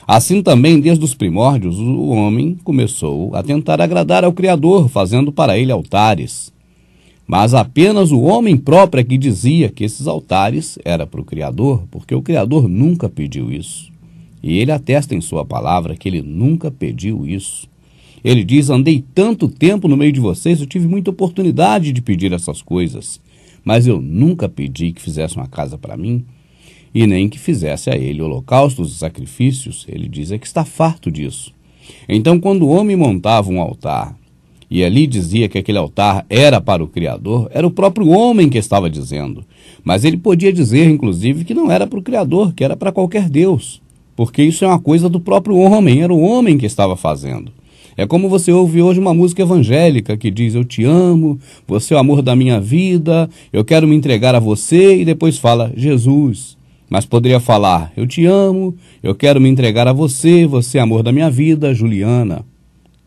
Assim também, desde os primórdios, o homem começou a tentar agradar ao Criador, fazendo para ele altares. Mas apenas o homem próprio é que dizia que esses altares eram para o Criador, porque o Criador nunca pediu isso. E ele atesta em sua palavra que ele nunca pediu isso. Ele diz, andei tanto tempo no meio de vocês, eu tive muita oportunidade de pedir essas coisas, mas eu nunca pedi que fizesse uma casa para mim, e nem que fizesse a ele holocaustos e sacrifícios. Ele diz que está farto disso. Então, quando o homem montava um altar, e ali dizia que aquele altar era para o Criador, era o próprio homem que estava dizendo. Mas ele podia dizer, inclusive, que não era para o Criador, que era para qualquer Deus, porque isso é uma coisa do próprio homem, era o homem que estava fazendo. É como você ouve hoje uma música evangélica que diz, eu te amo, você é o amor da minha vida, eu quero me entregar a você, e depois fala, Jesus. Mas poderia falar, eu te amo, eu quero me entregar a você, você é amor da minha vida, Juliana.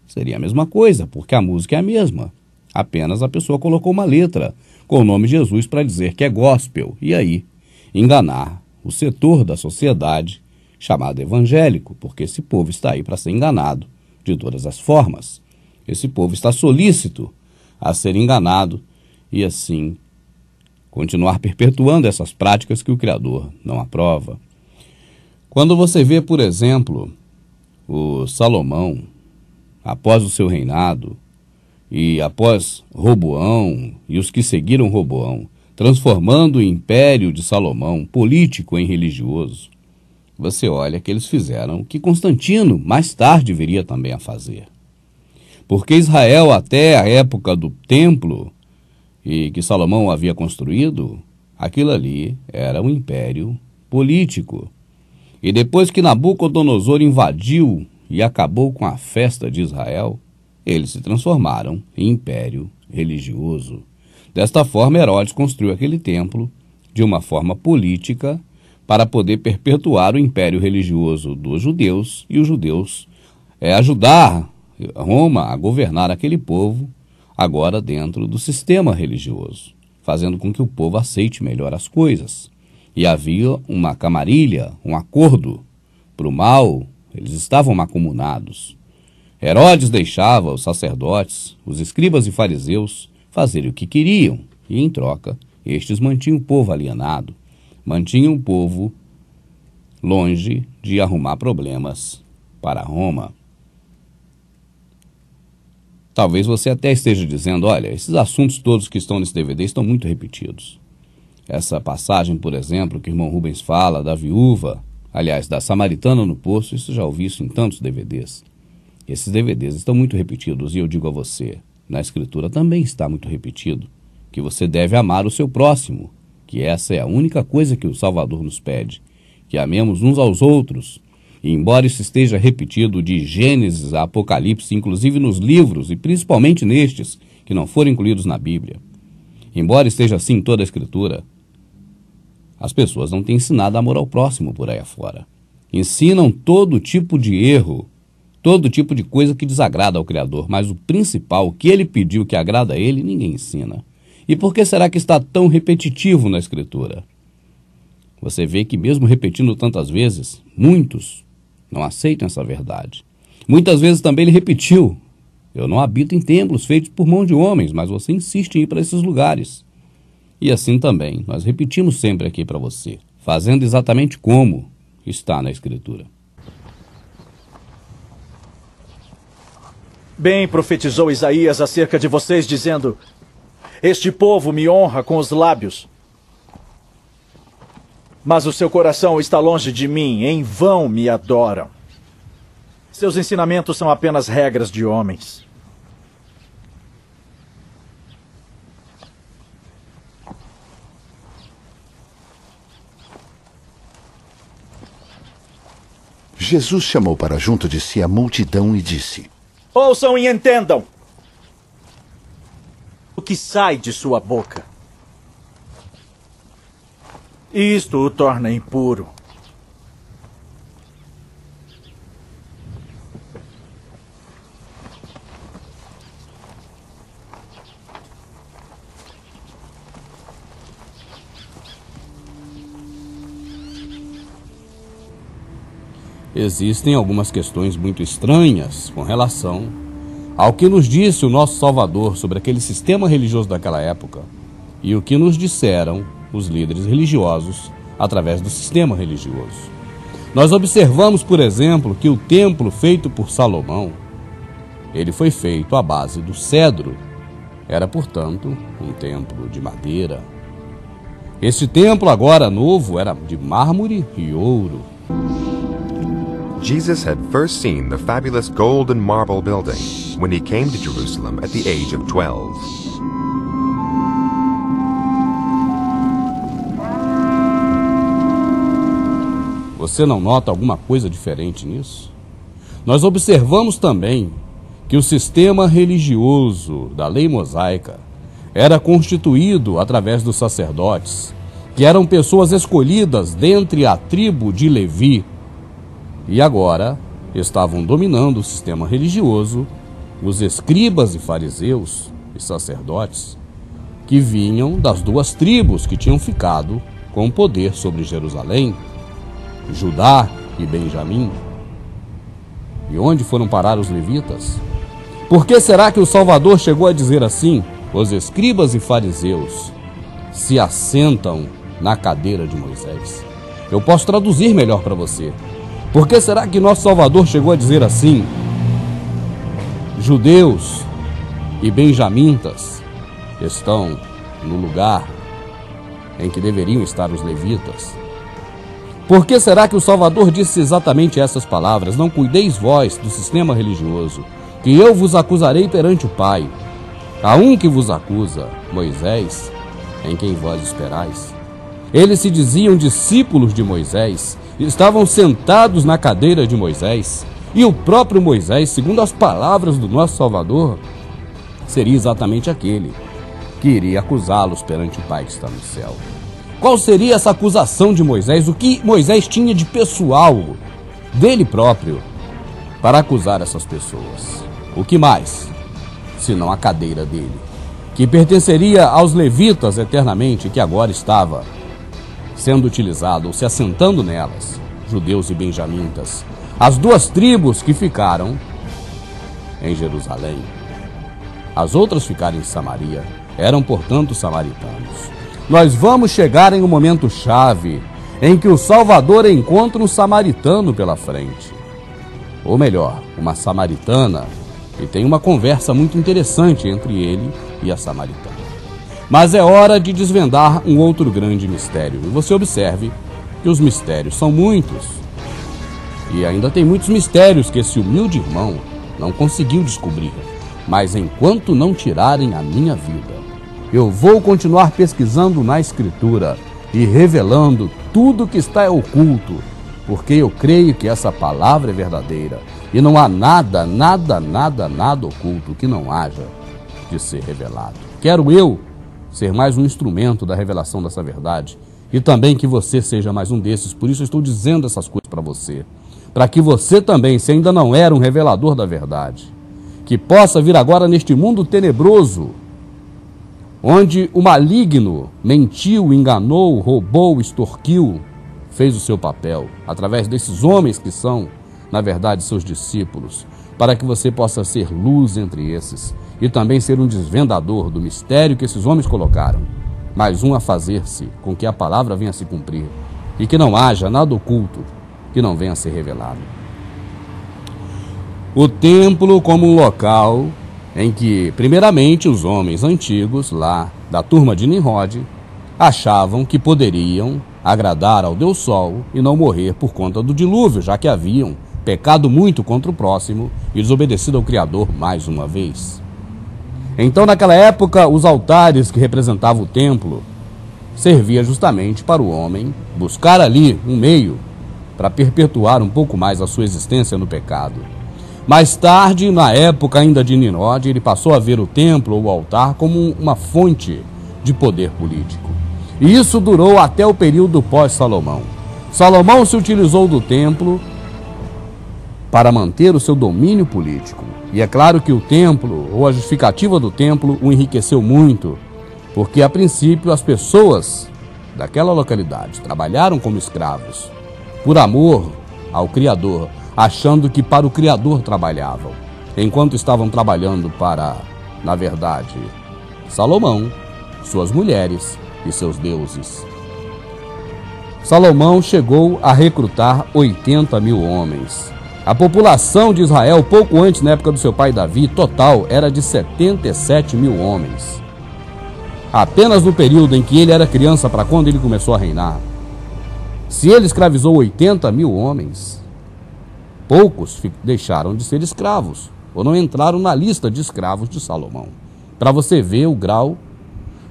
Seria a mesma coisa, porque a música é a mesma. Apenas a pessoa colocou uma letra com o nome Jesus para dizer que é gospel. E aí, enganar o setor da sociedade chamado evangélico, porque esse povo está aí para ser enganado de todas as formas. Esse povo está solícito a ser enganado e assim continuar perpetuando essas práticas que o Criador não aprova. Quando você vê, por exemplo, o Salomão, após o seu reinado, e após Roboão e os que seguiram Roboão, transformando o império de Salomão, político em religioso, você olha que eles fizeram o que Constantino mais tarde viria também a fazer. Porque Israel, até a época do templo, e que Salomão havia construído, aquilo ali era um império político. E depois que Nabucodonosor invadiu e acabou com a festa de Israel, eles se transformaram em império religioso. Desta forma, Herodes construiu aquele templo de uma forma política para poder perpetuar o império religioso dos judeus e os judeus ajudar Roma a governar aquele povo agora dentro do sistema religioso, fazendo com que o povo aceite melhor as coisas. E havia uma camarilha, um acordo para o mal, eles estavam mancomunados. Herodes deixava os sacerdotes, os escribas e fariseus fazerem o que queriam, e em troca, estes mantinham o povo alienado, mantinham o povo longe de arrumar problemas para Roma. Talvez você até esteja dizendo, olha, esses assuntos todos que estão nesse DVD estão muito repetidos. Essa passagem, por exemplo, que o irmão Rubens fala da viúva, aliás, da samaritana no poço, isso já ouvi isso em tantos DVDs. Esses DVDs estão muito repetidos e eu digo a você, na Escritura também está muito repetido, que você deve amar o seu próximo, que essa é a única coisa que o Salvador nos pede, que amemos uns aos outros. E embora isso esteja repetido de Gênesis a Apocalipse, inclusive nos livros, e principalmente nestes, que não foram incluídos na Bíblia, embora esteja assim em toda a Escritura, as pessoas não têm ensinado amor ao próximo por aí afora. Ensinam todo tipo de erro, todo tipo de coisa que desagrada ao Criador, mas o principal, o que ele pediu que agrada a ele, ninguém ensina. E por que será que está tão repetitivo na Escritura? Você vê que mesmo repetindo tantas vezes, muitos não aceitam essa verdade. Muitas vezes também ele repetiu, eu não habito em templos feitos por mão de homens, mas você insiste em ir para esses lugares. E assim também, nós repetimos sempre aqui para você, fazendo exatamente como está na Escritura. Bem profetizou Isaías acerca de vocês, dizendo, este povo me honra com os lábios, Mas o seu coração está longe de mim, em vão me adoram. Seus ensinamentos são apenas regras de homens. Jesus chamou para junto de si a multidão e disse: Ouçam e entendam o que sai de sua boca. Isto o torna impuro. Existem algumas questões muito estranhas com relação ao que nos disse o nosso Salvador sobre aquele sistema religioso daquela época e o que nos disseram os líderes religiosos através do sistema religioso. Nós observamos, por exemplo, que o templo feito por Salomão, ele foi feito à base do cedro. Era, portanto, um templo de madeira. Este templo agora novo era de mármore e ouro. Jesus had first seen the fabulous gold and marble building when he came to Jerusalem at the age of 12. Você não nota alguma coisa diferente nisso? Nós observamos também que o sistema religioso da lei mosaica era constituído através dos sacerdotes, que eram pessoas escolhidas dentre a tribo de Levi, e agora estavam dominando o sistema religioso os escribas e fariseus e sacerdotes, que vinham das duas tribos que tinham ficado com poder sobre Jerusalém, Judá e Benjamim. E onde foram parar os levitas? Por que será que o Salvador chegou a dizer assim: os escribas e fariseus se assentam na cadeira de Moisés? Eu posso traduzir melhor para você. Por que será que nosso Salvador chegou a dizer assim: judeus e benjamintas estão no lugar em que deveriam estar os levitas? Por que será que o Salvador disse exatamente essas palavras: não cuideis vós do sistema religioso, que eu vos acusarei perante o Pai? Há um que vos acusa, Moisés, em quem vós esperais. Eles se diziam discípulos de Moisés, estavam sentados na cadeira de Moisés, e o próprio Moisés, segundo as palavras do nosso Salvador, seria exatamente aquele que iria acusá-los perante o Pai que está no céu. Qual seria essa acusação de Moisés? O que Moisés tinha de pessoal, dele próprio, para acusar essas pessoas? O que mais, senão a cadeira dele, que pertenceria aos levitas eternamente, que agora estava sendo utilizado, ou se assentando nelas, judeus e benjamintas, as duas tribos que ficaram em Jerusalém. As outras ficaram em Samaria, eram, portanto, samaritanos. Nós vamos chegar em um momento chave em que o Salvador encontra um samaritano pela frente. Ou melhor, uma samaritana, e tem uma conversa muito interessante entre ele e a samaritana. Mas é hora de desvendar um outro grande mistério. E você observe que os mistérios são muitos. E ainda tem muitos mistérios que esse humilde irmão não conseguiu descobrir. Mas enquanto não tirarem a minha vida, eu vou continuar pesquisando na Escritura e revelando tudo que está oculto, porque eu creio que essa palavra é verdadeira e não há nada oculto que não haja de ser revelado. Quero eu ser mais um instrumento da revelação dessa verdade e também que você seja mais um desses. Por isso eu estou dizendo essas coisas para você, para que você também, se ainda não era um revelador da verdade, que possa vir agora neste mundo tenebroso, onde o maligno mentiu, enganou, roubou, extorquiu, fez o seu papel, através desses homens que são, na verdade, seus discípulos, para que você possa ser luz entre esses e também ser um desvendador do mistério que esses homens colocaram, mais um a fazer-se com que a palavra venha a se cumprir e que não haja nada oculto que não venha a ser revelado. O templo como um local em que, primeiramente, os homens antigos, lá da turma de Nimrod, achavam que poderiam agradar ao Deus Sol e não morrer por conta do dilúvio, já que haviam pecado muito contra o próximo e desobedecido ao Criador mais uma vez. Então, naquela época, os altares que representavam o templo servia justamente para o homem buscar ali um meio para perpetuar um pouco mais a sua existência no pecado. Mais tarde, na época ainda de Nimrod, ele passou a ver o templo ou o altar como uma fonte de poder político. E isso durou até o período pós-Salomão. Salomão se utilizou do templo para manter o seu domínio político. E é claro que o templo, ou a justificativa do templo, o enriqueceu muito, porque a princípio as pessoas daquela localidade trabalharam como escravos, por amor ao Criador, achando que para o Criador trabalhavam, enquanto estavam trabalhando para, na verdade, Salomão, suas mulheres e seus deuses. Salomão chegou a recrutar 80 mil homens. A população de Israel, pouco antes, na época do seu pai Davi, total era de 77 mil homens. Apenas no período em que ele era criança, para quando ele começou a reinar. Se ele escravizou 80 mil homens, poucos deixaram de ser escravos, ou não entraram na lista de escravos de Salomão. Para você ver o grau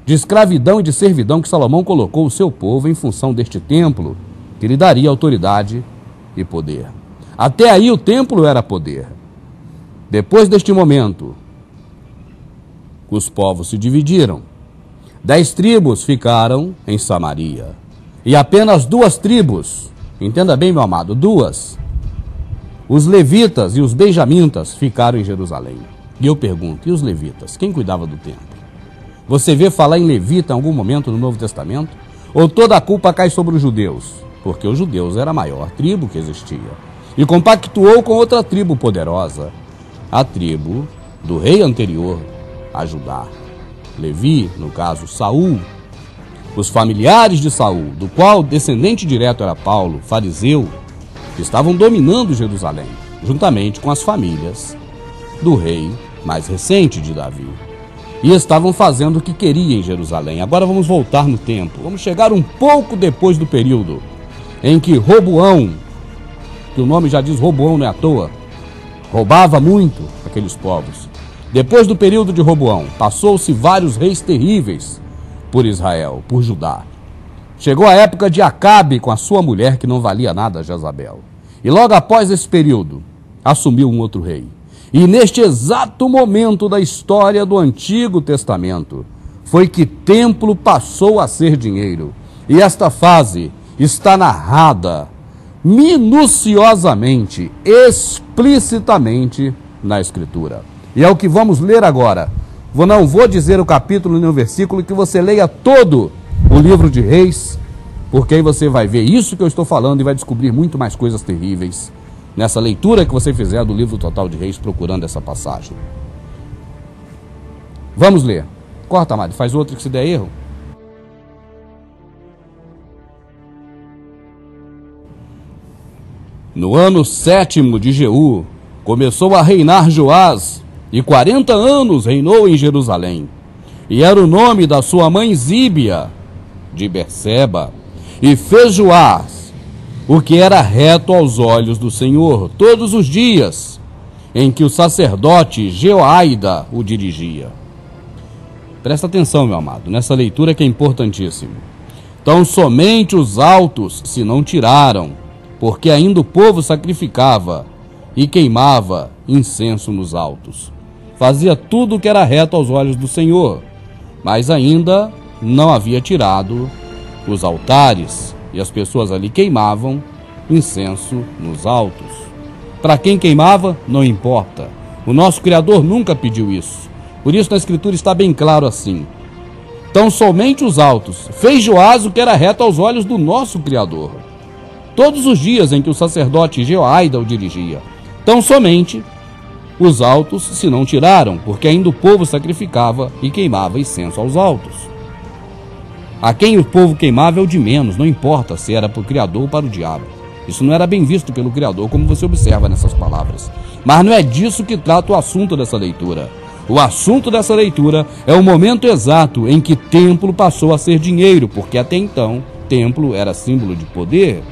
de escravidão e de servidão que Salomão colocou o seu povo em função deste templo, que lhe daria autoridade e poder. Até aí o templo era poder. Depois deste momento, os povos se dividiram. 10 tribos ficaram em Samaria. E apenas 2 tribos, entenda bem, meu amado, 2, os levitas e os benjamitas ficaram em Jerusalém. E eu pergunto, e os levitas? Quem cuidava do templo? Você vê falar em levita em algum momento no Novo Testamento? Ou toda a culpa cai sobre os judeus? Porque os judeus era a maior tribo que existia. E compactuou com outra tribo poderosa, a tribo do rei anterior a Judá. Levi, no caso Saul, os familiares de Saul, do qual descendente direto era Paulo, fariseu, estavam dominando Jerusalém, juntamente com as famílias do rei mais recente de Davi. E estavam fazendo o que queria em Jerusalém. Agora vamos voltar no tempo. Vamos chegar um pouco depois do período em que Roboão, que o nome já diz Roboão, não é à toa, roubava muito aqueles povos. Depois do período de Roboão, passou-se vários reis terríveis por Israel, por Judá. Chegou a época de Acabe com a sua mulher, que não valia nada, Jezabel. E logo após esse período, assumiu um outro rei. E neste exato momento da história do Antigo Testamento, foi que templo passou a ser dinheiro. E esta fase está narrada minuciosamente, explicitamente na Escritura. E é o que vamos ler agora. Não vou dizer o capítulo nem o versículo, que você leia todo o livro de Reis, porque aí você vai ver isso que eu estou falando e vai descobrir muito mais coisas terríveis nessa leitura que você fizer do livro total de Reis, procurando essa passagem. Vamos ler. Corta, Amado, faz outro que se der erro. No ano 7º de Jeú, começou a reinar Joás, e 40 anos reinou em Jerusalém. E era o nome da sua mãe Zíbia, de Berseba. E fez Joás o que era reto aos olhos do Senhor, todos os dias em que o sacerdote Jeoaida o dirigia. Presta atenção, meu amado, nessa leitura que é importantíssimo. Então somente os altos se não tiraram, porque ainda o povo sacrificava e queimava incenso nos altos. Fazia tudo o que era reto aos olhos do Senhor, mas ainda não havia tirado os altares, e as pessoas ali queimavam incenso nos altos. Para quem queimava, não importa. O nosso Criador nunca pediu isso. Por isso na Escritura está bem claro assim. Então somente os altos. Fez Joás o que era reto aos olhos do nosso Criador, todos os dias em que o sacerdote Jeoaida o dirigia. Então somente os altos se não tiraram, porque ainda o povo sacrificava e queimava incenso aos altos. A quem o povo queimava é o de menos, não importa se era para o Criador ou para o diabo. Isso não era bem visto pelo Criador, como você observa nessas palavras. Mas não é disso que trata o assunto dessa leitura. O assunto dessa leitura é o momento exato em que templo passou a ser dinheiro, porque até então templo era símbolo de poder,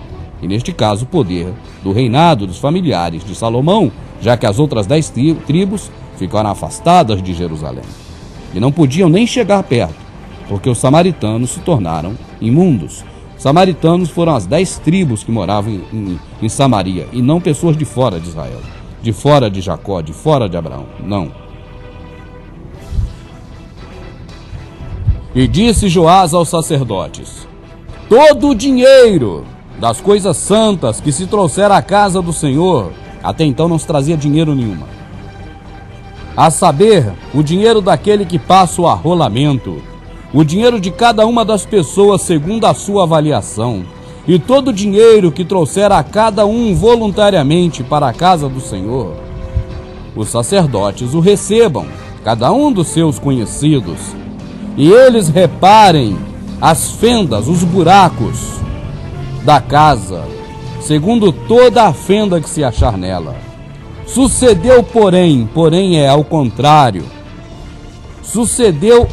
e neste caso o poder do reinado dos familiares de Salomão, já que as outras 10 tribos ficaram afastadas de Jerusalém e não podiam nem chegar perto, porque os samaritanos se tornaram imundos. Samaritanos foram as 10 tribos que moravam em Samaria, e não pessoas de fora de Israel, de fora de Jacó, de fora de Abraão, não. E disse Joás aos sacerdotes: todo o dinheiro das coisas santas que se trouxer à casa do Senhor, até então não se trazia dinheiro nenhuma, a saber, o dinheiro daquele que passa o arrolamento, o dinheiro de cada uma das pessoas segundo a sua avaliação, e todo o dinheiro que trouxer a cada um voluntariamente para a casa do Senhor, os sacerdotes o recebam, cada um dos seus conhecidos, e eles reparem as fendas, os buracos da casa, segundo toda a fenda que se achar nela. Sucedeu, porém é ao contrário. Sucedeu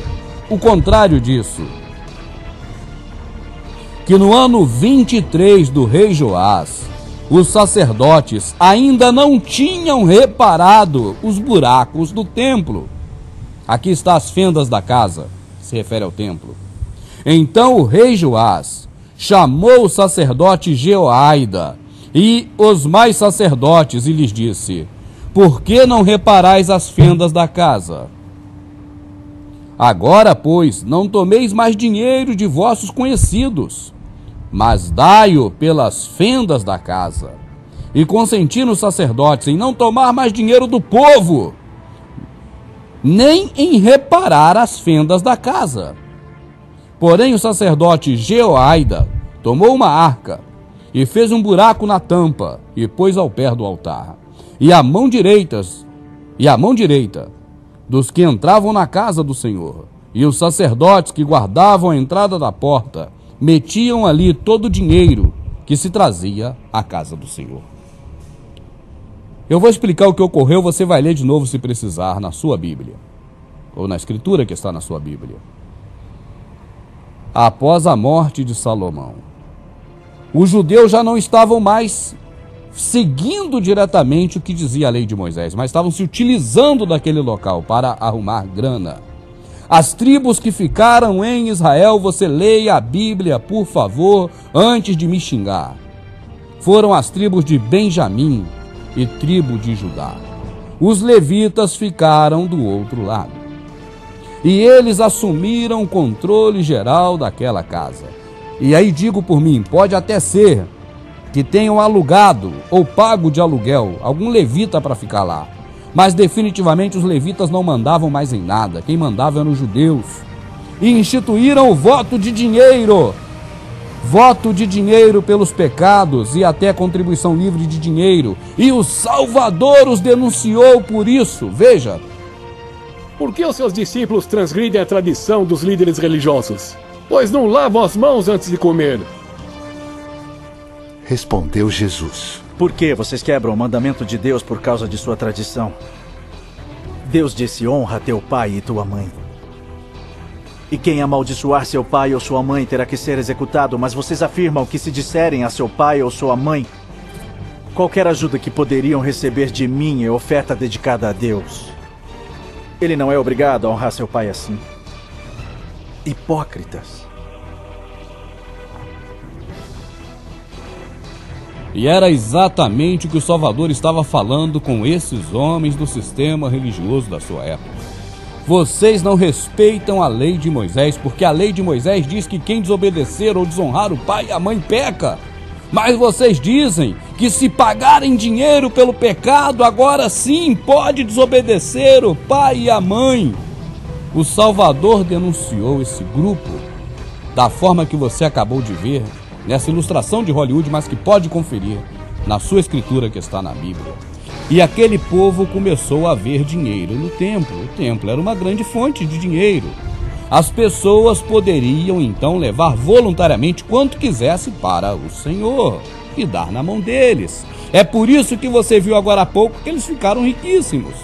o contrário disso, que no ano 23 do rei Joás, os sacerdotes ainda não tinham reparado os buracos do templo. Aqui está as fendas da casa, se refere ao templo. Então o rei Joás chamou o sacerdote Jeoaida e os mais sacerdotes e lhes disse: por que não reparais as fendas da casa? Agora, pois, não tomeis mais dinheiro de vossos conhecidos, mas dai-o pelas fendas da casa. E consentiram os sacerdotes em não tomar mais dinheiro do povo, nem em reparar as fendas da casa. Porém, o sacerdote Jeoaida tomou uma arca e fez um buraco na tampa e pôs ao pé do altar. E a mão direita dos que entravam na casa do Senhor, e os sacerdotes que guardavam a entrada da porta, metiam ali todo o dinheiro que se trazia à casa do Senhor. Eu vou explicar o que ocorreu, você vai ler de novo se precisar na sua Bíblia, ou na escritura que está na sua Bíblia. Após a morte de Salomão, os judeus já não estavam mais seguindo diretamente o que dizia a lei de Moisés, mas estavam se utilizando daquele local para arrumar grana. As tribos que ficaram em Israel, você leia a Bíblia, por favor, antes de me xingar. Foram as tribos de Benjamim e tribo de Judá. Os levitas ficaram do outro lado. E eles assumiram o controle geral daquela casa. E aí digo por mim, pode até ser que tenham alugado ou pago de aluguel algum levita para ficar lá. Mas definitivamente os levitas não mandavam mais em nada. Quem mandava eram os judeus. E instituíram o voto de dinheiro. Voto de dinheiro pelos pecados e até contribuição livre de dinheiro. E o Salvador os denunciou por isso. Veja. Por que os seus discípulos transgridem a tradição dos líderes religiosos? Pois não lavam as mãos antes de comer. Respondeu Jesus: por que vocês quebram o mandamento de Deus por causa de sua tradição? Deus disse: honra teu pai e tua mãe. E quem amaldiçoar seu pai ou sua mãe terá que ser executado, mas vocês afirmam que se disserem a seu pai ou sua mãe: qualquer ajuda que poderiam receber de mim é oferta dedicada a Deus. Ele não é obrigado a honrar seu pai assim. Hipócritas. E era exatamente o que o Salvador estava falando com esses homens do sistema religioso da sua época. Vocês não respeitam a lei de Moisés, porque a lei de Moisés diz que quem desobedecer ou desonrar o pai e a mãe peca. Mas vocês dizem que se pagarem dinheiro pelo pecado, agora sim pode desobedecer o pai e a mãe. O Salvador denunciou esse grupo da forma que você acabou de ver nessa ilustração de Hollywood, mas que pode conferir na sua escritura que está na Bíblia. E aquele povo começou a ver dinheiro no templo. O templo era uma grande fonte de dinheiro. As pessoas poderiam então levar voluntariamente quanto quisesse para o Senhor e dar na mão deles. É por isso que você viu agora há pouco que eles ficaram riquíssimos.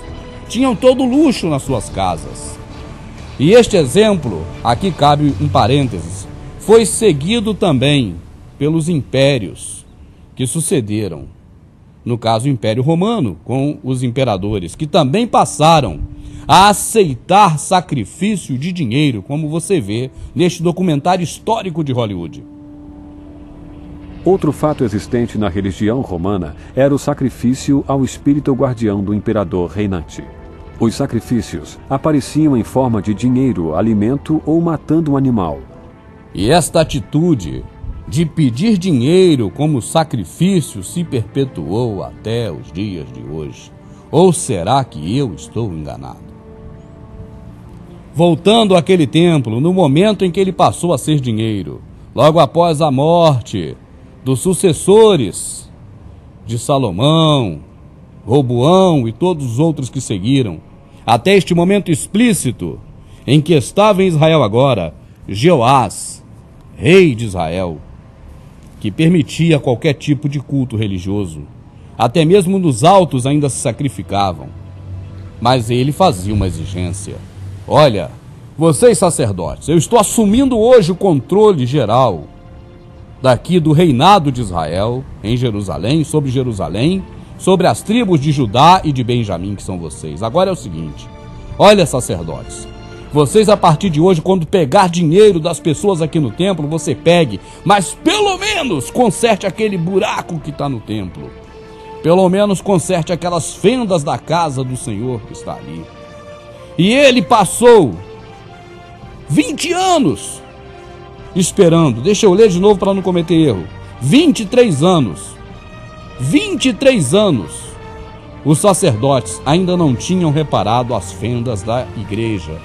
Tinham todo o luxo nas suas casas. E este exemplo, aqui cabe um parênteses, foi seguido também pelos impérios que sucederam. No caso, o Império Romano, com os imperadores, que também passaram a aceitar sacrifício de dinheiro, como você vê neste documentário histórico de Hollywood. Outro fato existente na religião romana era o sacrifício ao espírito guardião do imperador reinante. Os sacrifícios apareciam em forma de dinheiro, alimento ou matando um animal. E esta atitude de pedir dinheiro como sacrifício se perpetuou até os dias de hoje. Ou será que eu estou enganado? Voltando àquele templo, no momento em que ele passou a ser dinheiro, logo após a morte dos sucessores de Salomão, Roboão e todos os outros que seguiram, até este momento explícito em que estava em Israel agora, Jeoás, rei de Israel, que permitia qualquer tipo de culto religioso. Até mesmo nos altos ainda se sacrificavam. Mas ele fazia uma exigência. Olha, vocês sacerdotes, eu estou assumindo hoje o controle geral daqui do reinado de Israel, em Jerusalém, sobre as tribos de Judá e de Benjamim, que são vocês. Agora é o seguinte, olha, sacerdotes, vocês a partir de hoje, quando pegar dinheiro das pessoas aqui no templo, você pegue, mas pelo menos conserte aquele buraco que está no templo. Pelo menos conserte aquelas fendas da casa do Senhor que está ali. E ele passou 20 anos esperando. Deixa eu ler de novo para não cometer erro. 23 anos. 23 anos. Os sacerdotes ainda não tinham reparado as fendas da igreja.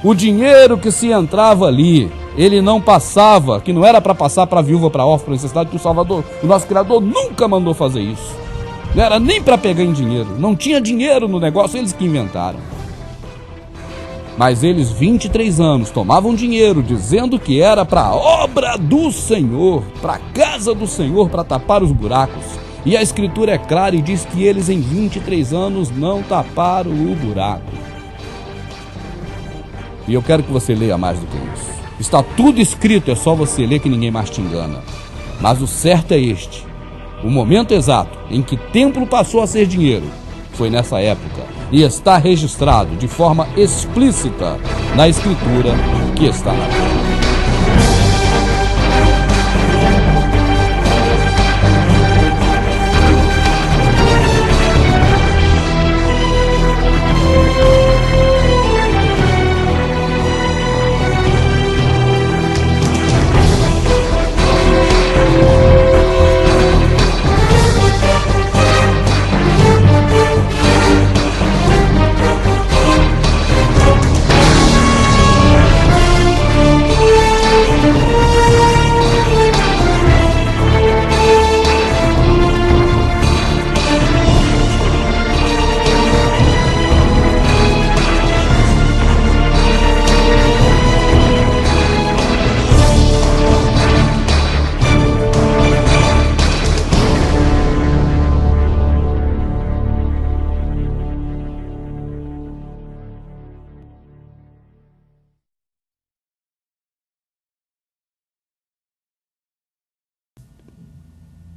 O dinheiro que se entrava ali, ele não passava, que não era para passar para a viúva, para a órfã, para a necessidade, que o Salvador, o nosso Criador, nunca mandou fazer isso. Não era nem para pegar em dinheiro. Não tinha dinheiro no negócio, eles que inventaram. Mas eles, 23 anos, tomavam dinheiro, dizendo que era para a obra do Senhor, para a casa do Senhor, para tapar os buracos. E a Escritura é clara e diz que eles, em 23 anos, não taparam o buraco. E eu quero que você leia mais do que isso. Está tudo escrito, é só você ler que ninguém mais te engana. Mas o certo é este. O momento exato em que templo passou a ser dinheiro foi nessa época. E está registrado de forma explícita na Escritura que está na Bíblia.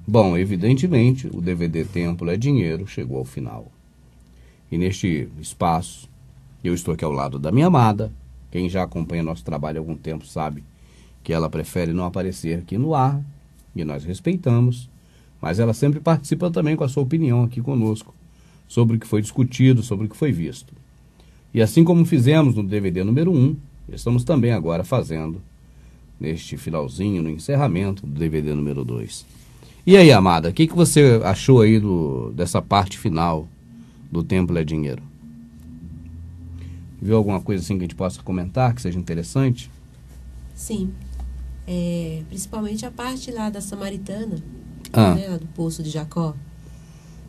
Bom, evidentemente, o DVD Templo é Dinheiro chegou ao final. E neste espaço, eu estou aqui ao lado da minha amada. Quem já acompanha nosso trabalho há algum tempo sabe que ela prefere não aparecer aqui no ar, e nós respeitamos, mas ela sempre participa também com a sua opinião aqui conosco, sobre o que foi discutido, sobre o que foi visto. E assim como fizemos no DVD número 1, estamos também agora fazendo, neste finalzinho, no encerramento do DVD número 2. E aí, amada, o que você achou aí dessa parte final do Templo é Dinheiro? Viu alguma coisa assim que a gente possa comentar, que seja interessante? Sim. Principalmente a parte lá da Samaritana, né, lá do Poço de Jacó.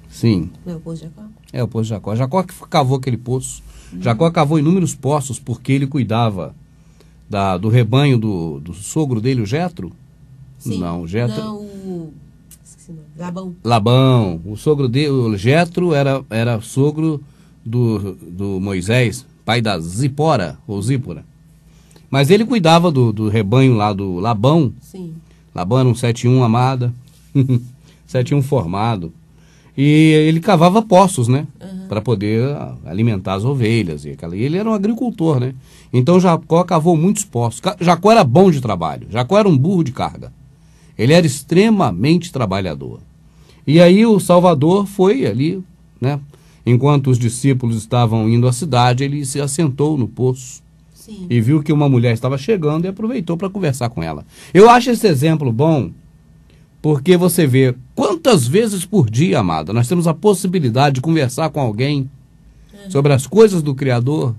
Sim. Não é o Poço de Jacó? É o Poço de Jacó. Jacó que cavou aquele poço. Jacó cavou inúmeros poços porque ele cuidava do rebanho do sogro dele, o Jetro? Sim. Não, o Jetro... Não, Labão. Labão. O sogro dele, o Jetro, era sogro do Moisés, pai da Zipora, ou Zípora. Mas ele cuidava do rebanho lá do Labão. Sim. Labão era um 7-1 amada, 7-1 formado. E ele cavava poços, né? Para poder alimentar as ovelhas. E ele era um agricultor, né? Então Jacó cavou muitos poços. Jacó era bom de trabalho. Jacó era um burro de carga. Ele era extremamente trabalhador. E aí o Salvador foi ali, né? Enquanto os discípulos estavam indo à cidade, ele se assentou no poço. Sim. E viu que uma mulher estava chegando e aproveitou para conversar com ela. Eu acho esse exemplo bom, porque você vê quantas vezes por dia, amada, nós temos a possibilidade de conversar com alguém sobre as coisas do Criador.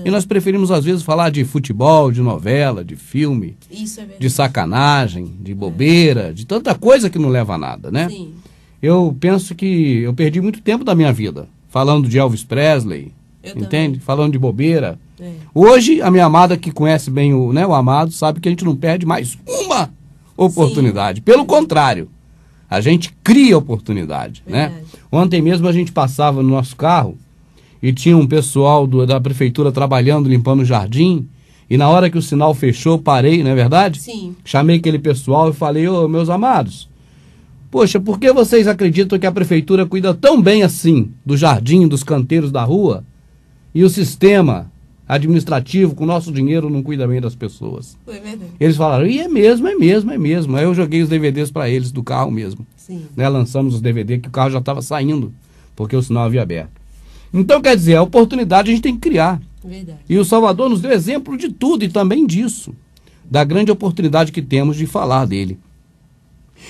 E nós preferimos, às vezes, falar de futebol, de novela, de filme, Isso é verdade. de sacanagem, de bobeira, de tanta coisa que não leva a nada, né? Sim. Eu penso que eu perdi muito tempo da minha vida falando de Elvis Presley, entende? Falando de bobeira. Hoje, a minha amada que conhece bem o amado, sabe que a gente não perde mais uma oportunidade. Pelo contrário, a gente cria oportunidade, né? Ontem mesmo a gente passava no nosso carro e tinha um pessoal da prefeitura trabalhando, limpando o jardim, e na hora que o sinal fechou, parei, não é verdade? Sim. Chamei aquele pessoal e falei, ô, meus amados, poxa, por que vocês acreditam que a prefeitura cuida tão bem assim do jardim, dos canteiros da rua, e o sistema administrativo, com o nosso dinheiro, não cuida bem das pessoas? Foi verdade. Eles falaram, e é mesmo. Aí eu joguei os DVDs para eles, do carro mesmo. Sim. Né, lançamos os DVDs, que o carro já estava saindo, porque o sinal havia aberto. Então, quer dizer, a oportunidade a gente tem que criar. Verdade. E o Salvador nos deu exemplo de tudo e também disso, da grande oportunidade que temos de falar dele.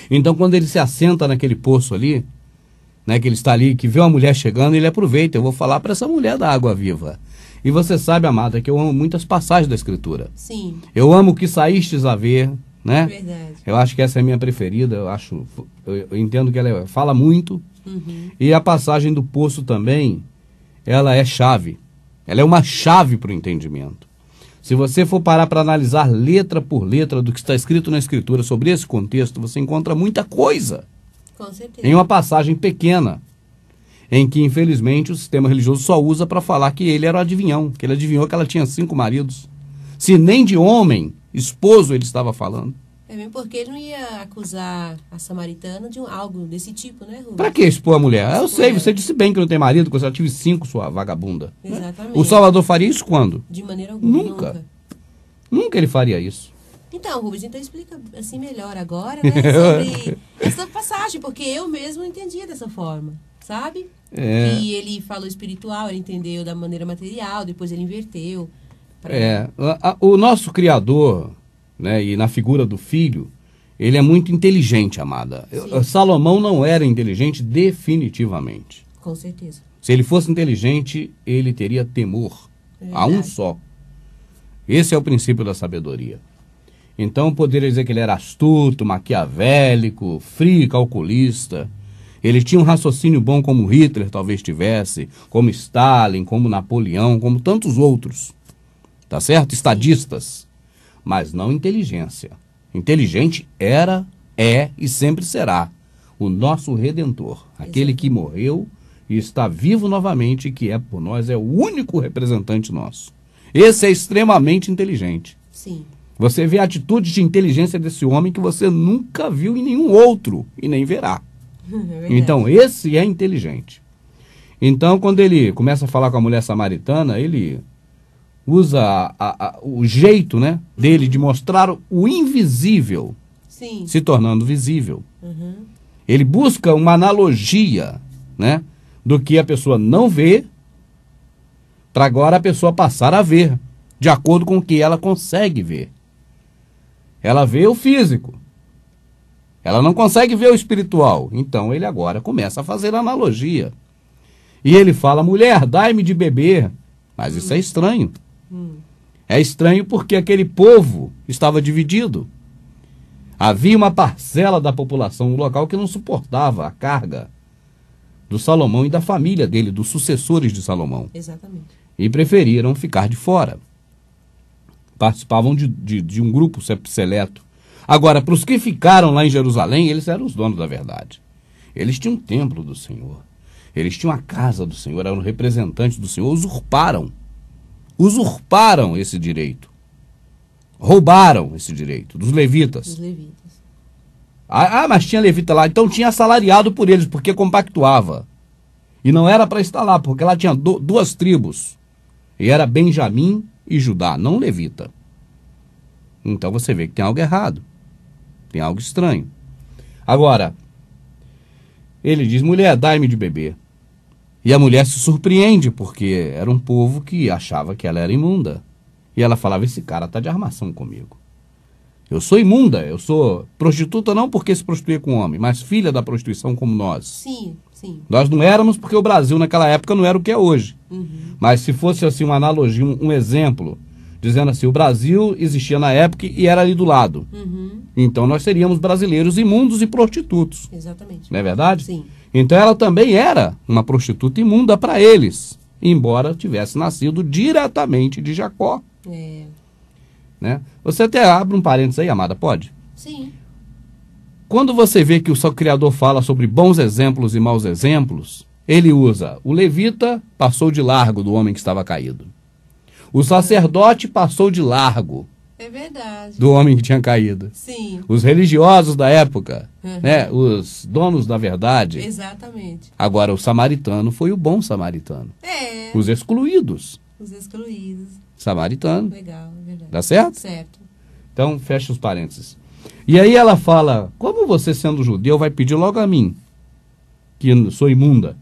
Então, quando ele se assenta naquele poço ali, né, que ele está ali, que vê uma mulher chegando, ele aproveita, eu vou falar para essa mulher da água viva. E você sabe, amada, que eu amo muitas passagens da Escritura. Sim. Eu amo o que saístes a ver, né? Verdade. Eu acho que essa é a minha preferida, eu entendo que ela fala muito. Uhum. E a passagem do poço também, ela é chave. Ela é uma chave para o entendimento. Se você for parar para analisar letra por letra do que está escrito na Escritura sobre esse contexto, você encontra muita coisa. Com certeza. Em uma passagem pequena, em que, infelizmente, o sistema religioso só usa para falar que ele era o adivinhão, que ele adivinhou que ela tinha 5 maridos. Se nem de homem, esposo, ele estava falando. É mesmo porque ele não ia acusar a samaritana de algo desse tipo, né, Rubens? Pra que expor a mulher? Eu sei, você disse bem que não tem marido, que eu só tive 5, sua vagabunda. Exatamente. O Salvador faria isso quando? De maneira alguma. Nunca ele faria isso. Então, Rubens, então explica assim melhor agora, né, sobre essa passagem, porque eu mesmo entendia dessa forma, sabe? Que ele falou espiritual, ele entendeu da maneira material, depois ele inverteu. O nosso Criador, né, e na figura do filho, ele é muito inteligente, amada. Salomão não era inteligente definitivamente. Com certeza. Se ele fosse inteligente, ele teria temor a um só. Esse é o princípio da sabedoria. Então, poderia dizer que ele era astuto, maquiavélico, frio, calculista. Ele tinha um raciocínio bom como Hitler talvez tivesse, como Stalin, como Napoleão, como tantos outros. Tá certo? Estadistas. Mas não inteligência. Inteligente era, é e sempre será o nosso Redentor. Aquele que morreu e está vivo novamente, que é por nós, é o único representante nosso. Esse é extremamente inteligente. Sim. Você vê a atitude de inteligência desse homem que você nunca viu em nenhum outro e nem verá. Então, esse é inteligente. Então, quando ele começa a falar com a mulher samaritana, ele usa o jeito, né, dele de mostrar o invisível se tornando visível. Ele busca uma analogia, né, do que a pessoa não vê, para agora a pessoa passar a ver, de acordo com o que ela consegue ver. Ela vê o físico. Ela não consegue ver o espiritual. Então ele agora começa a fazer analogia. E ele fala, mulher, dai-me de beber. Mas isso é estranho. É estranho porque aquele povo estava dividido. Havia uma parcela da população no local que não suportava a carga do Salomão e da família dele, dos sucessores de Salomão. Exatamente. E preferiram ficar de fora. Participavam de um grupo seleto. Agora, para os que ficaram lá em Jerusalém, eles eram os donos da verdade. Eles tinham um templo do Senhor. Eles tinham a casa do Senhor, eram representantes do Senhor, usurparam esse direito. roubaram esse direito dos levitas. Os levitas. Mas tinha levita lá, então tinha assalariado por eles, porque compactuava. E não era para estar lá, porque lá tinha duas tribos. E era Benjamim e Judá, não levita. Então você vê que tem algo errado. Tem algo estranho. Agora, ele diz, mulher, dai-me de beber. E a mulher se surpreende, porque era um povo que achava que ela era imunda. E ela falava, esse cara está de armação comigo. Eu sou imunda, eu sou prostituta não porque se prostituía com homem, mas filha da prostituição como nós. Sim, sim. Nós não éramos porque o Brasil naquela época não era o que é hoje. Mas se fosse assim uma analogia, um exemplo, dizendo assim, o Brasil existia na época e era ali do lado. Então nós seríamos brasileiros imundos e prostitutos. Exatamente. Não é verdade? Sim. Então ela também era uma prostituta imunda para eles, embora tivesse nascido diretamente de Jacó. É. Né? Você até abre um parênteses aí, amada, pode? Sim. Quando você vê que o seu Criador fala sobre bons exemplos e maus exemplos, ele usa o levita passou de largo do homem que estava caído. O sacerdote passou de largo do homem que tinha caído. Sim. Os religiosos da época, né? Os donos da verdade. Exatamente. Agora, o samaritano foi o bom samaritano. É. Os excluídos. Os excluídos. Samaritano. Legal, é verdade. Dá certo? Certo. Então, fecha os parênteses. E aí ela fala, como você sendo judeu vai pedir logo a mim, que sou imunda?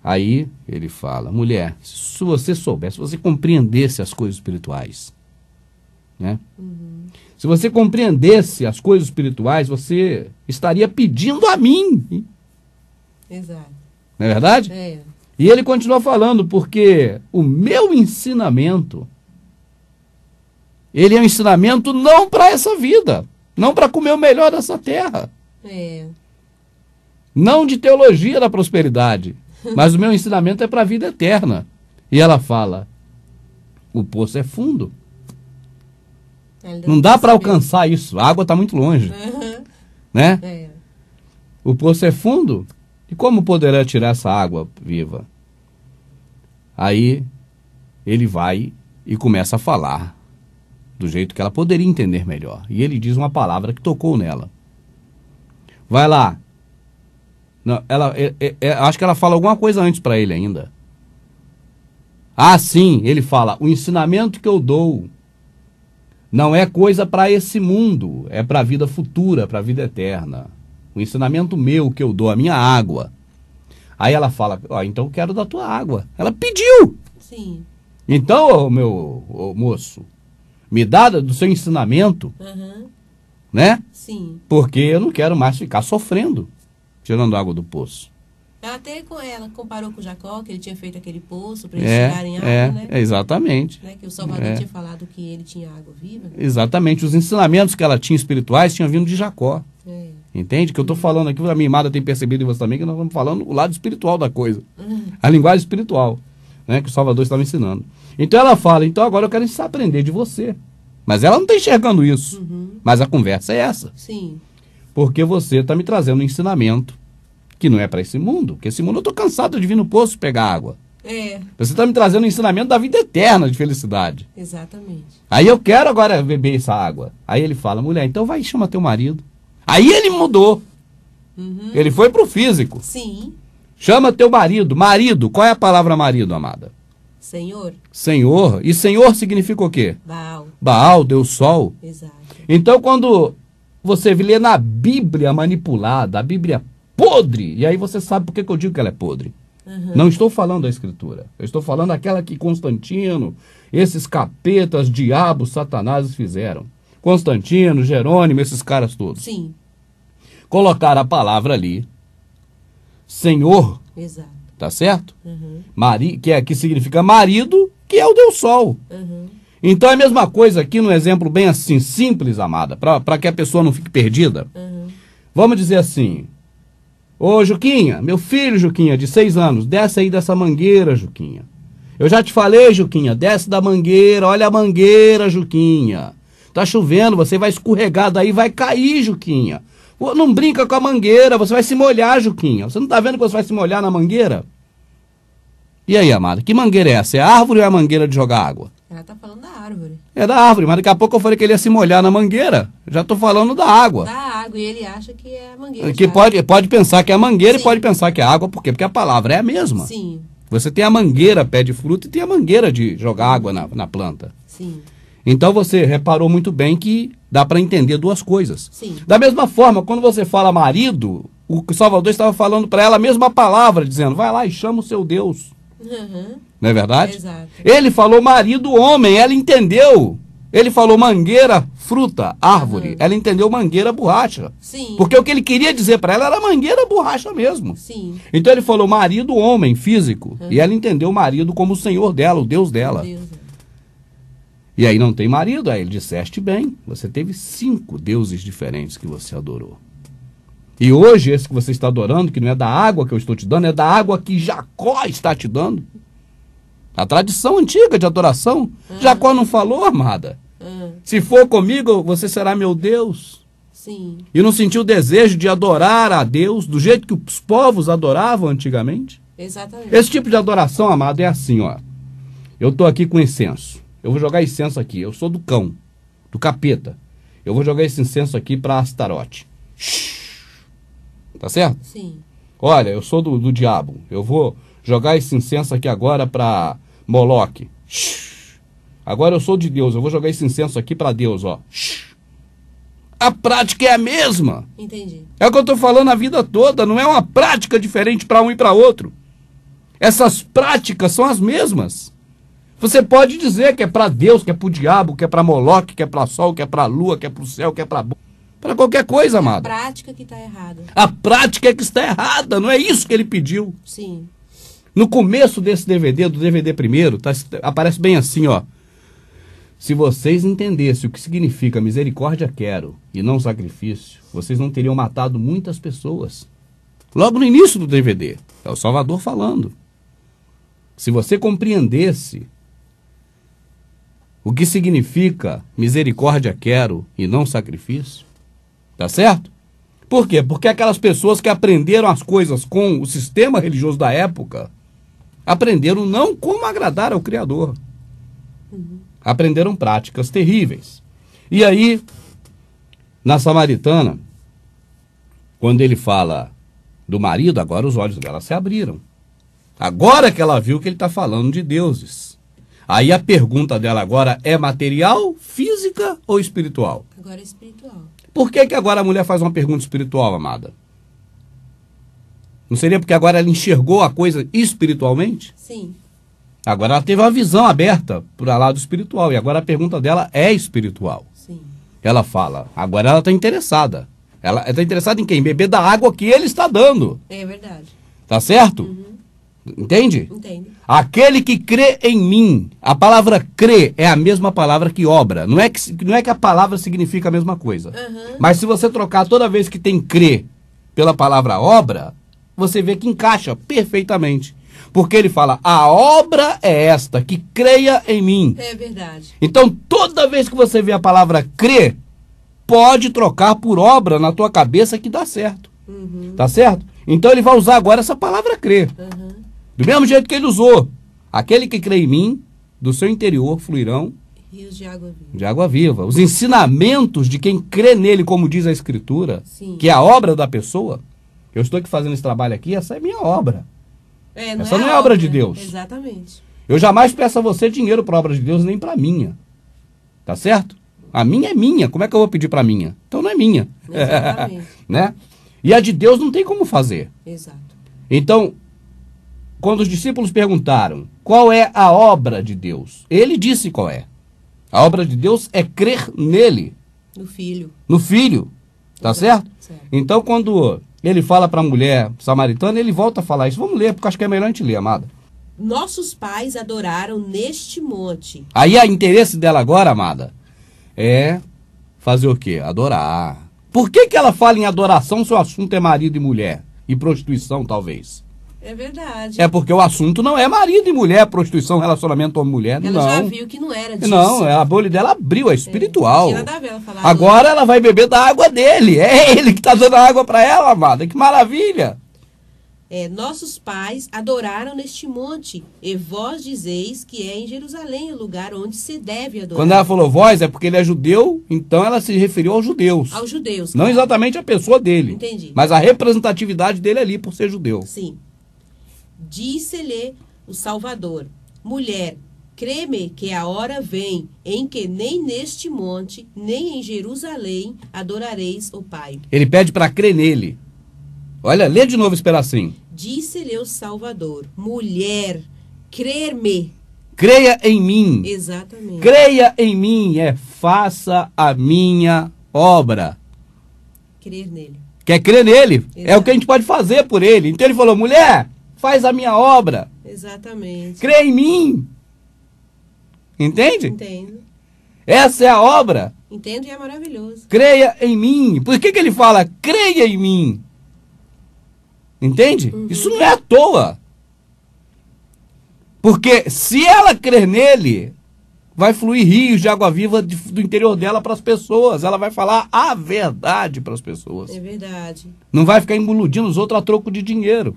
Aí ele fala, mulher, se você soubesse, se você compreendesse as coisas espirituais, né? Se você compreendesse as coisas espirituais, você estaria pedindo a mim. Exato. Não é verdade? É. E ele continua falando, porque o meu ensinamento, ele é um ensinamento não para essa vida, não para comer o melhor dessa terra. É. Não de teologia da prosperidade, mas o meu ensinamento é para a vida eterna. E ela fala, o poço é fundo. Não dá para alcançar isso, a água está muito longe. Né? É. O poço é fundo, e como poderá tirar essa água viva? Aí ele vai e começa a falar do jeito que ela poderia entender melhor. E ele diz uma palavra que tocou nela. Vai lá. Não, acho que ela fala alguma coisa antes para ele ainda. Ah, sim, ele fala, o ensinamento que eu dou não é coisa para esse mundo, é para a vida futura, para a vida eterna. O ensinamento meu que eu dou, a minha água. Aí ela fala, então eu quero da tua água. Ela pediu. Sim. Então, moço, me dá do seu ensinamento, né? Sim. Porque eu não quero mais ficar sofrendo, tirando água do poço. Ela comparou com Jacó, que ele tinha feito aquele poço para eles tirarem água, né? Exatamente. Né? Que o Salvador tinha falado que ele tinha água viva. Né? Exatamente. Os ensinamentos que ela tinha espirituais tinham vindo de Jacó. Entende? Que eu estou falando aqui, a minha amada tem percebido em você também, que nós estamos falando o lado espiritual da coisa. A linguagem espiritual, né? Que o Salvador estava ensinando. Então ela fala, então agora eu quero aprender de você. Mas ela não está enxergando isso. Mas a conversa é essa. Sim. Porque você está me trazendo um ensinamento que não é para esse mundo. Porque esse mundo eu estou cansado de vir no poço pegar água. É. Você está me trazendo um ensinamento da vida eterna de felicidade. Exatamente. Aí eu quero agora beber essa água. Aí ele fala, mulher, então vai e chama teu marido. Aí ele mudou. Ele foi pro físico. Sim. Chama teu marido. Marido, qual é a palavra marido, amada? Senhor. Senhor. E Senhor significa o quê? Baal. Baal, Deus Sol. Exato. Então quando você lê na Bíblia manipulada, a Bíblia podre, e aí você sabe por que eu digo que ela é podre. Não estou falando da Escritura. Eu estou falando daquela que Constantino, esses capetas, diabos, satanás fizeram. Constantino, Jerônimo, esses caras todos. Sim. Colocaram a palavra ali, Senhor, exato. Tá certo? Que significa marido, que é o Deus Sol. Então é a mesma coisa aqui, num exemplo bem assim, simples, amada, para que a pessoa não fique perdida. Vamos dizer assim, ô Juquinha, meu filho Juquinha, de 6 anos, desce aí dessa mangueira, Juquinha. Eu já te falei, Juquinha, desce da mangueira, olha a mangueira, Juquinha. Tá chovendo, você vai escorregar daí, vai cair, Juquinha. Não brinca com a mangueira, você vai se molhar, Juquinha. Você não tá vendo que você vai se molhar na mangueira? E aí, amada, que mangueira é essa? É a árvore ou é a mangueira de jogar água? Ela tá falando da árvore. É da árvore, mas daqui a pouco eu falei que ele ia se molhar na mangueira. Já tô falando da água. Da água, e ele acha que é a mangueira. Que pode pensar que é a mangueira e pode pensar que é a água, por quê? Porque a palavra é a mesma. Sim. Você tem a mangueira, pé de fruta, e tem a mangueira de jogar água na planta. Sim. Então você reparou muito bem que dá para entender duas coisas. Sim. Da mesma forma, quando você fala marido, o Salvador estava falando para ela a mesma palavra, dizendo, vai lá e chama o seu Deus. Uhum. Não é verdade? Exato. Ele falou marido, homem, ela entendeu. Ele falou mangueira, fruta, árvore. Ela entendeu mangueira, borracha. Sim. Porque o que ele queria dizer para ela era mangueira, borracha mesmo. Sim. Então ele falou marido, homem, físico. E ela entendeu o marido como o Senhor dela, o Deus dela. E aí não tem marido, aí ele disseste bem. Você teve 5 deuses diferentes que você adorou. E hoje esse que você está adorando, que não é da água que eu estou te dando, é da água que Jacó está te dando. A tradição antiga de adoração. Jacó não falou, amada. Se for comigo, você será meu Deus. Sim. E não sentiu o desejo de adorar a Deus do jeito que os povos adoravam antigamente? Exatamente. Esse tipo de adoração, amado, é assim, ó. Eu estou aqui com incenso. Eu vou jogar incenso aqui. Eu sou do cão, do capeta. Eu vou jogar esse incenso aqui para Astarote. Tá certo? Sim. Olha, eu sou do diabo. Eu vou jogar esse incenso aqui agora para Moloque. Agora eu sou de Deus. Eu vou jogar esse incenso aqui para Deus, ó. A prática é a mesma. Entendi. É o que eu estou falando a vida toda. Não é uma prática diferente para um e para outro. Essas práticas são as mesmas. Você pode dizer que é para Deus, que é para o diabo, que é para Moloque, que é para Sol, que é para a Lua, que é para o céu, que é para qualquer coisa, amado. A prática que está errada. A prática é que está errada, não é isso que ele pediu. Sim. No começo desse DVD, do DVD primeiro, aparece bem assim, ó. Se vocês entendessem o que significa misericórdia quero e não sacrifício, vocês não teriam matado muitas pessoas. Logo no início do DVD, é o Salvador falando. Se você compreendesse o que significa misericórdia quero e não sacrifício, tá certo? Por quê? Porque aquelas pessoas que aprenderam as coisas com o sistema religioso da época, aprenderam não como agradar ao Criador. Aprenderam práticas terríveis. E aí, na Samaritana, quando ele fala do marido, agora os olhos dela se abriram. Agora que ela viu que ele está falando de deuses. Aí a pergunta dela agora é material, física ou espiritual? Agora é espiritual. Por que agora a mulher faz uma pergunta espiritual, amada? Não seria porque agora ela enxergou a coisa espiritualmente? Sim. Agora ela teve uma visão aberta para o lado espiritual. E agora a pergunta dela é espiritual. Sim. Ela fala, agora ela está interessada. Ela está interessada em quem? Beber da água que ele está dando. É verdade. Tá certo? Entende? Entendo. Aquele que crê em mim. A palavra crê é a mesma palavra que obra. Não é que a palavra significa a mesma coisa. Mas se você trocar toda vez que tem crê pela palavra obra, você vê que encaixa perfeitamente. Porque ele fala, a obra é esta, que creia em mim. É verdade. Então, toda vez que você vê a palavra crer, pode trocar por obra na tua cabeça que dá certo. Tá certo? Então ele vai usar agora essa palavra crer. Do mesmo jeito que ele usou. Aquele que crê em mim, do seu interior fluirão rios de água viva. De água viva. Os ensinamentos de quem crê nele, como diz a Escritura, Sim. que é a obra da pessoa. Eu estou aqui fazendo esse trabalho aqui, essa é minha obra. Essa não é obra de Deus. Exatamente. Eu jamais peço a você dinheiro para a obra de Deus, nem para a minha. Tá certo? A minha é minha. Como é que eu vou pedir para a minha? Então não é minha. Exatamente. Né? E a de Deus não tem como fazer. Exato. Então, quando os discípulos perguntaram qual é a obra de Deus, ele disse qual é. A obra de Deus é crer nele. No Filho. No Filho. Tá certo? Então, quando ele fala para a mulher samaritana, ele volta a falar isso. Vamos ler, porque acho que é melhor a gente ler, amada. Nossos pais adoraram neste monte. Aí o interesse dela agora, amada, é fazer o quê? Adorar. Por que ela fala em adoração se o assunto é marido e mulher? E prostituição, talvez. É verdade. É porque o assunto não é marido e mulher, prostituição, relacionamento homem-mulher, não. Ela já viu que não era disso. Não, a bolha dela abriu, é espiritual. Não tinha nada a ver ela falar agora ela vai beber da água dele. É ele que está dando a água para ela, amada. Que maravilha. nossos pais adoraram neste monte, e vós dizeis que é em Jerusalém o lugar onde se deve adorar. Quando ela falou vós, é porque ele é judeu, então ela se referiu aos judeus. Aos judeus. Não exatamente a pessoa dele. Entendi. Mas a representatividade dele ali por ser judeu. Sim. Disse-lhe o Salvador: mulher, crê-me que a hora vem em que nem neste monte, nem em Jerusalém adorareis o Pai. Ele pede para crer nele. Olha, lê de novo esse pedacinho. Disse-lhe o Salvador: mulher, crer-me. Creia em mim. Exatamente. Creia em mim, faça a minha obra. Crer nele. Quer crer nele? Exato. É o que a gente pode fazer por ele. Então ele falou, mulher, faz a minha obra. Exatamente. Crê em mim. Entende? Entendo. Essa é a obra. Entendo e é maravilhoso. Creia em mim. Por que ele fala creia em mim? Entende? Isso não é à toa. Porque se ela crer nele, vai fluir rios de água viva do interior dela para as pessoas. Ela vai falar a verdade para as pessoas. É verdade. Não vai ficar iludindo os outros a troco de dinheiro.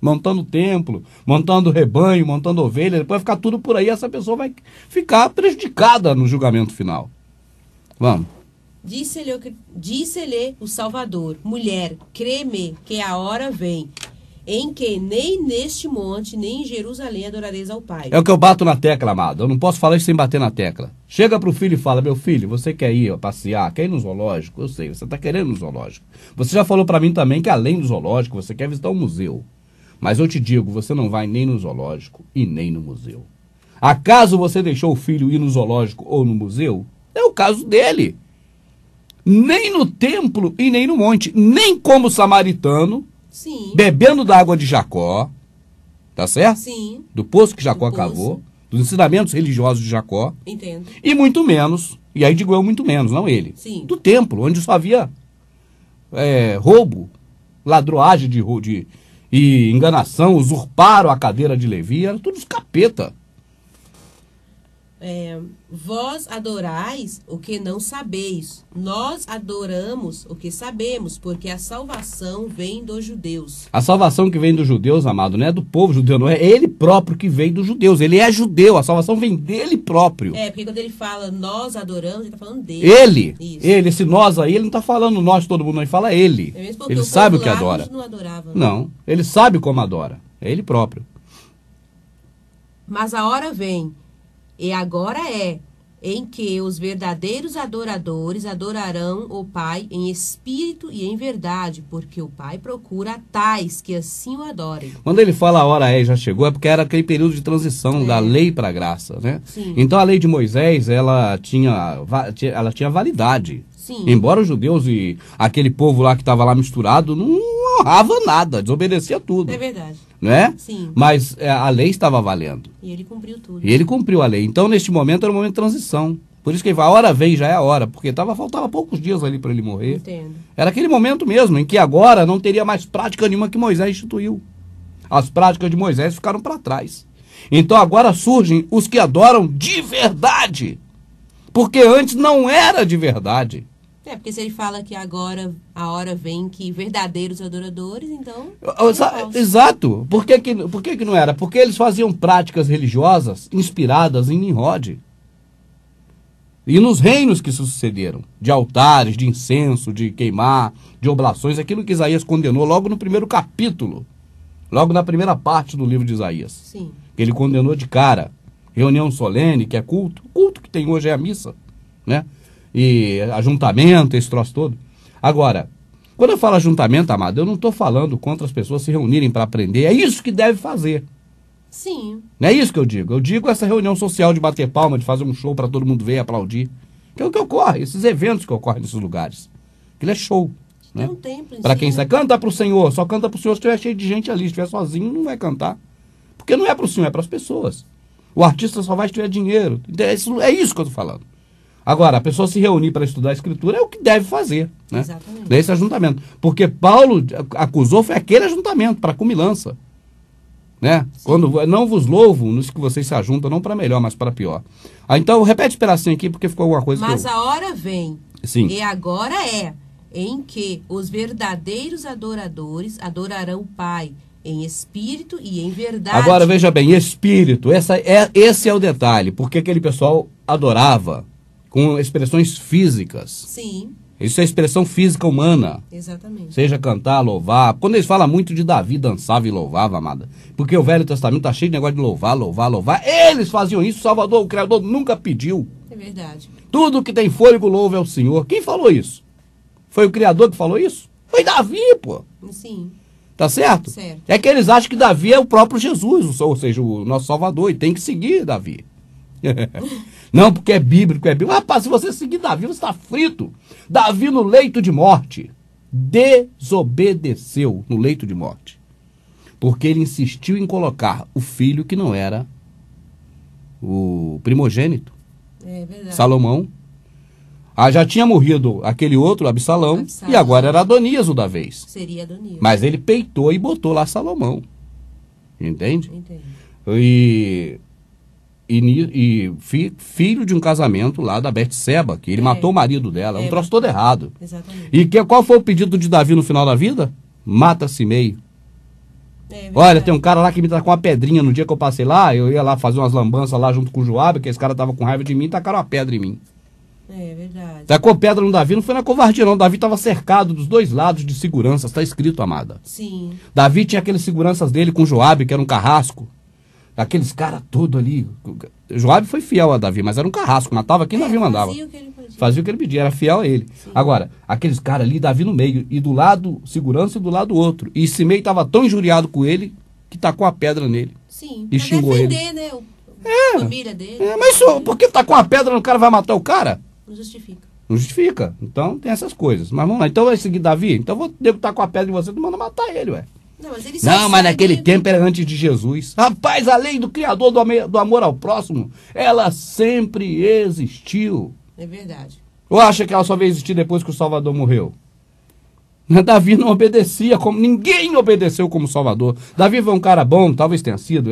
Montando templo, montando rebanho, montando ovelha. Depois vai ficar tudo por aí. Essa pessoa vai ficar prejudicada no julgamento final. Vamos. Disse-lhe o Salvador: mulher, crê-me que a hora vem em que nem neste monte, nem em Jerusalém adorareis ao Pai. É o que eu bato na tecla, amado. Eu não posso falar isso sem bater na tecla. Chega pro filho e fala, meu filho, você quer ir passear, quer ir no zoológico? Eu sei, você tá querendo ir no zoológico. Você já falou para mim também que além do zoológico, você quer visitar um museu. Mas eu te digo, você não vai nem no zoológico e nem no museu. Acaso você deixou o filho ir no zoológico ou no museu? É o caso dele. Nem no templo e nem no monte. Nem como samaritano, sim, bebendo da água de Jacó, tá certo? Sim. Do poço que Jacó cavou, dos ensinamentos religiosos de Jacó. Entendo. E muito menos, e aí digo eu muito menos, não ele, sim, do templo, onde só havia roubo, ladroagem e enganação, usurparam a cadeira de Levi, era tudo os capeta. Vós adorais o que não sabeis, nós adoramos o que sabemos, porque a salvação vem dos judeus. A salvação que vem dos judeus, amado, não é do povo judeu, não é ele próprio que vem dos judeus, ele é judeu, a salvação vem dele próprio. Porque quando ele fala nós adoramos, ele está falando dele. Ele, esse nós aí, ele não está falando nós, todo mundo, não, ele fala ele. Ele sabe o que adora. Não adorava, não, ele sabe como adora, é ele próprio. Mas a hora vem, e agora em que os verdadeiros adoradores adorarão o Pai em espírito e em verdade, porque o Pai procura tais que assim o adorem. Quando ele fala a hora já chegou, é porque era aquele período de transição da lei para a graça, né? Sim. Então a lei de Moisés, ela tinha validade. Sim. Embora os judeus e aquele povo lá que estava lá misturado não honrava nada, desobedecia tudo. É verdade. Né? Sim. Mas a lei estava valendo. E ele cumpriu tudo. E ele cumpriu a lei. Então, neste momento, era um momento de transição. Por isso que ele fala, a hora vem, já é a hora. Porque faltava poucos dias ali para ele morrer. Entendo. Era aquele momento mesmo, em que agora não teria mais prática nenhuma que Moisés instituiu. As práticas de Moisés ficaram para trás. Então, agora surgem os que adoram de verdade. Porque antes não era de verdade. Porque se ele fala que agora a hora vem que verdadeiros adoradores, então... Exato. Por que não era? Porque eles faziam práticas religiosas inspiradas em Nimrod. E nos reinos que sucederam, de altares, de incenso, de queimar, de oblações, aquilo que Isaías condenou logo no primeiro capítulo, logo na primeira parte do livro de Isaías. Sim. Ele condenou de cara. Reunião solene, que é culto. O culto que tem hoje é a missa, né? E ajuntamento, esse troço todo. Agora, quando eu falo ajuntamento, amado, eu não estou falando contra as pessoas se reunirem para aprender. É isso que deve fazer. Sim. Não é isso que eu digo. Eu digo essa reunião social de bater palma, de fazer um show para todo mundo ver e aplaudir. Que é o que ocorre, esses eventos que ocorrem nesses lugares. Aquilo é show. Né? Um templo para quem sabe, canta para o Senhor. Só canta para o Senhor se estiver cheio de gente ali. Se estiver sozinho, não vai cantar. Porque não é para o Senhor, é para as pessoas. O artista só vai se tiver dinheiro. É isso que eu estou falando. Agora, a pessoa se reunir para estudar a Escritura é o que deve fazer, né? Exatamente. Desse ajuntamento. Porque Paulo acusou foi aquele ajuntamento, para cumilança. Né? Quando não vos louvo nos que vocês se ajuntam, não para melhor, mas para pior. Então, repete esse pedacinho aqui, porque ficou alguma coisa Mas a hora vem, sim, e agora em que os verdadeiros adoradores adorarão o Pai em espírito e em verdade. Agora, veja bem, espírito, esse é o detalhe. Porque aquele pessoal adorava com expressões físicas. Sim. Isso é expressão física humana. Exatamente. Seja cantar, louvar. Quando eles falam muito de Davi, dançava e louvava, amada. Porque o Velho Testamento está cheio de negócio de louvar, louvar, louvar. Eles faziam isso, o Salvador, o Criador, nunca pediu. É verdade. Tudo que tem fôlego louva é o Senhor. Quem falou isso? Foi o Criador que falou isso? Foi Davi, pô. Sim. Tá certo? Certo. É que eles acham que Davi é o próprio Jesus, ou seja, o nosso Salvador, e tem que seguir Davi. Não, porque é bíblico, é bíblico. Rapaz, se você seguir Davi, você está frito. Davi no leito de morte desobedeceu no leito de morte. Porque ele insistiu em colocar o filho que não era o primogênito. É verdade. Salomão. Já tinha morrido aquele outro, Absalão, e agora era Adonias o da vez. Seria Adonias. Mas ele peitou e botou lá Salomão. Entende? Entendo. Filho de um casamento lá da Betseba, que ele matou o marido dela. Um troço todo errado. Exatamente. E qual foi o pedido de Davi no final da vida? Mata Simei. Olha, tem um cara lá que me tacou uma pedrinha no dia que eu passei lá. Eu ia lá fazer umas lambanças lá junto com o Joabe, que esse cara tava com raiva de mim e tacaram uma pedra em mim. É verdade. Tacou pedra no Davi, não foi na covardia não. Davi estava cercado dos dois lados de seguranças, está escrito, amada. Sim. Davi tinha aqueles seguranças dele com Joabe, que era um carrasco. Aqueles caras todos ali. Joabe foi fiel a Davi, mas era um carrasco. Matava quem Davi mandava. Fazia o que ele pedia, era fiel a ele. Sim. Agora, aqueles caras ali, Davi no meio. E do lado, segurança e do lado outro. E Simei estava tão injuriado com ele que tacou a pedra nele. Sim. E xingou defender, ele. Né, a família dele. Mas por que tacou uma pedra no cara vai matar o cara? Não justifica. Não justifica. Então tem essas coisas. Mas vamos lá. Então vai seguir Davi? Então eu vou debutar com a pedra de você, tu manda matar ele, ué. Não, mas naquele tempo era antes de Jesus. Rapaz, a lei do Criador do amor ao próximo, ela sempre existiu. É verdade. Ou acha que ela só veio existir depois que o Salvador morreu? Davi não obedecia, como ninguém obedeceu como Salvador. Davi foi um cara bom, talvez tenha sido.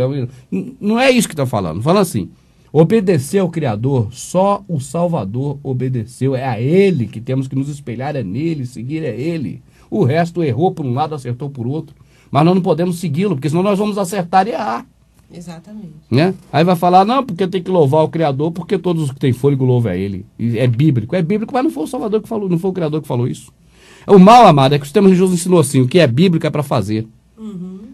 Não é isso que está falando. Fala assim, obedecer ao Criador, só o Salvador obedeceu. É a Ele que temos que nos espelhar, é nele, seguir é Ele. O resto errou por um lado, acertou por outro. Mas nós não podemos segui-lo, porque senão nós vamos acertar e errar. Exatamente. Né? Aí vai falar, não, porque tem que louvar o Criador, porque todos os que têm fôlego louvam a Ele. E é bíblico, mas não foi o Salvador que falou, não foi o Criador que falou isso. O mal, amado, é que o sistema religioso ensinou assim, o que é bíblico é para fazer.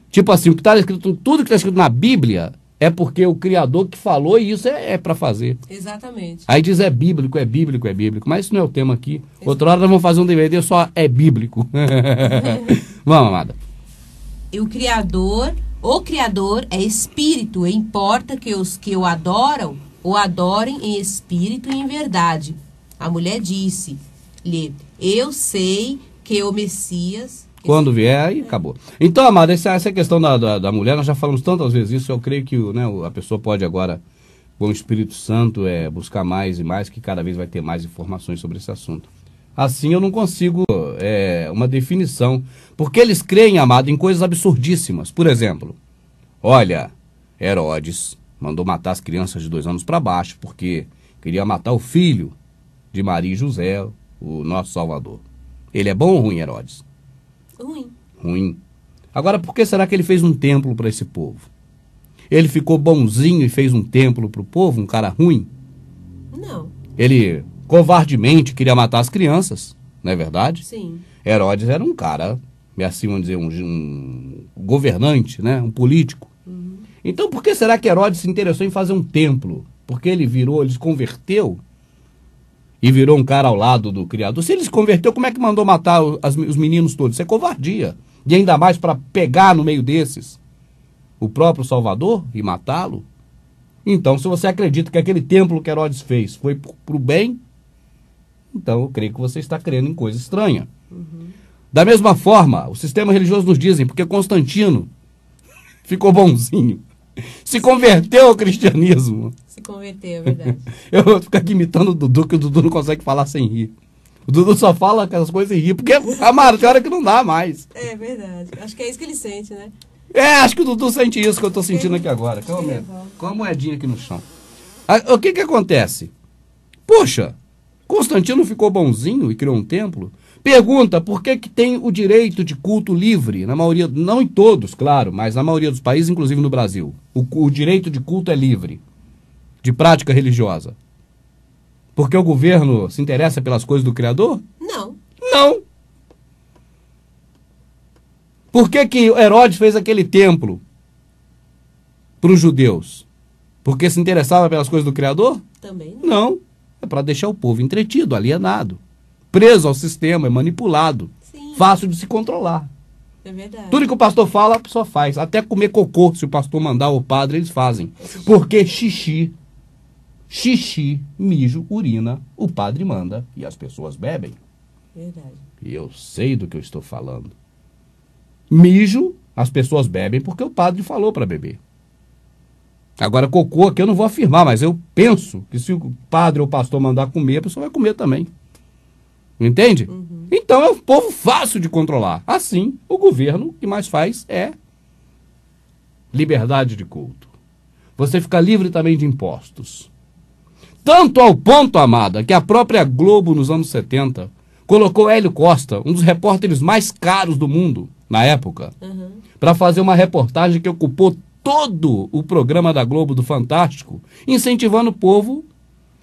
Tipo assim, o que está escrito, tudo que está escrito na Bíblia é porque o Criador que falou e isso é para fazer. Exatamente. Aí diz é bíblico, mas isso não é o tema aqui. Outra hora nós vamos fazer um DVD só é bíblico. Vamos, amada. E o Criador é espírito, e importa que os que o adoram, o adorem em espírito e em verdade. A mulher disse-lhe, eu sei que o Messias... Quando vier, aí acabou. Então, amada, essa questão da mulher, nós já falamos tantas vezes isso, eu creio que a pessoa pode agora, com o Espírito Santo, buscar mais e mais, que cada vez vai ter mais informações sobre esse assunto. Assim eu não consigo uma definição, porque eles creem, amado, em coisas absurdíssimas. Por exemplo, olha, Herodes mandou matar as crianças de 2 anos para baixo, porque queria matar o filho de Maria e José, o nosso Salvador. Ele é bom ou ruim, Herodes? Ruim. Agora, por que será que ele fez um templo para esse povo? Ele ficou bonzinho e fez um templo para o povo, um cara ruim? Não. Ele covardemente queria matar as crianças, não é verdade? Sim. Herodes era um cara, assim vamos dizer, um governante, né? Um político. Então, por que será que Herodes se interessou em fazer um templo? Porque ele se converteu e virou um cara ao lado do Criador. Se ele se converteu, como é que mandou matar os meninos todos? Isso é covardia. E ainda mais para pegar no meio desses o próprio Salvador e matá-lo. Então, se você acredita que aquele templo que Herodes fez foi para o bem, então eu creio que você está crendo em coisa estranha. Da mesma forma, o sistema religioso nos dizem, porque Constantino ficou bonzinho, se converteu ao cristianismo. Se converteu, é verdade. Eu vou ficar aqui imitando o Dudu, que o Dudu não consegue falar sem rir. O Dudu só fala aquelas coisas e ri, porque, amado, tem hora que não dá mais. É verdade. Acho que é isso que ele sente, né? Acho que o Dudu sente isso que eu estou sentindo aqui agora. Com a moedinha aqui no chão. O que acontece? Poxa, Constantino ficou bonzinho e criou um templo? Pergunta por que tem o direito de culto livre, na maioria, não em todos, claro, mas na maioria dos países, inclusive no Brasil. O direito de culto é livre, de prática religiosa. Porque o governo se interessa pelas coisas do Criador? Não. Não. Por que Herodes fez aquele templo para os judeus? Porque se interessava pelas coisas do Criador? Também não. Não. É para deixar o povo entretido, alienado, preso ao sistema, manipulado, fácil de se controlar. É verdade. Tudo que o pastor fala, a pessoa faz. Até comer cocô, se o pastor mandar o padre, eles fazem. Porque xixi, mijo, urina, o padre manda e as pessoas bebem. Verdade. E eu sei do que eu estou falando. Mijo, as pessoas bebem porque o padre falou para beber. Agora, cocô aqui eu não vou afirmar, mas eu penso que se o padre ou o pastor mandar comer, a pessoa vai comer também. Entende? Então é um povo fácil de controlar. Assim, o governo, o que mais faz é liberdade de culto. Você fica livre também de impostos. Tanto ao ponto, amada, que a própria Globo, nos anos 70, colocou Hélio Costa, um dos repórteres mais caros do mundo, na época, para fazer uma reportagem que ocupou todo o programa da Globo, do Fantástico, incentivando o povo,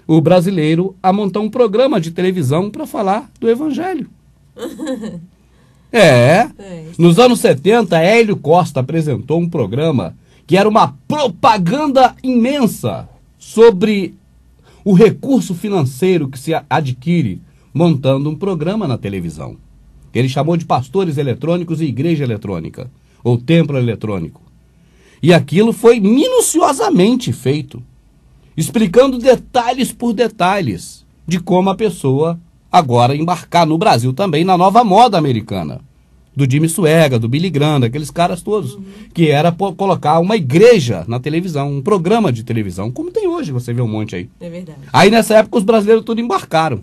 o brasileiro, a montar um programa de televisão para falar do Evangelho. Nos anos 70, Hélio Costa apresentou um programa que era uma propaganda imensa sobre o recurso financeiro que se adquire montando um programa na televisão. Ele chamou de Pastores Eletrônicos e Igreja Eletrônica, ou Templo Eletrônico. E aquilo foi minuciosamente feito, explicando detalhes por detalhes de como a pessoa agora embarcar no Brasil também na nova moda americana. Do Jimmy Swaggart, do Billy Graham, aqueles caras todos, que era colocar uma igreja na televisão, um programa de televisão, como tem hoje, você vê um monte aí. É verdade. Aí nessa época os brasileiros tudo embarcaram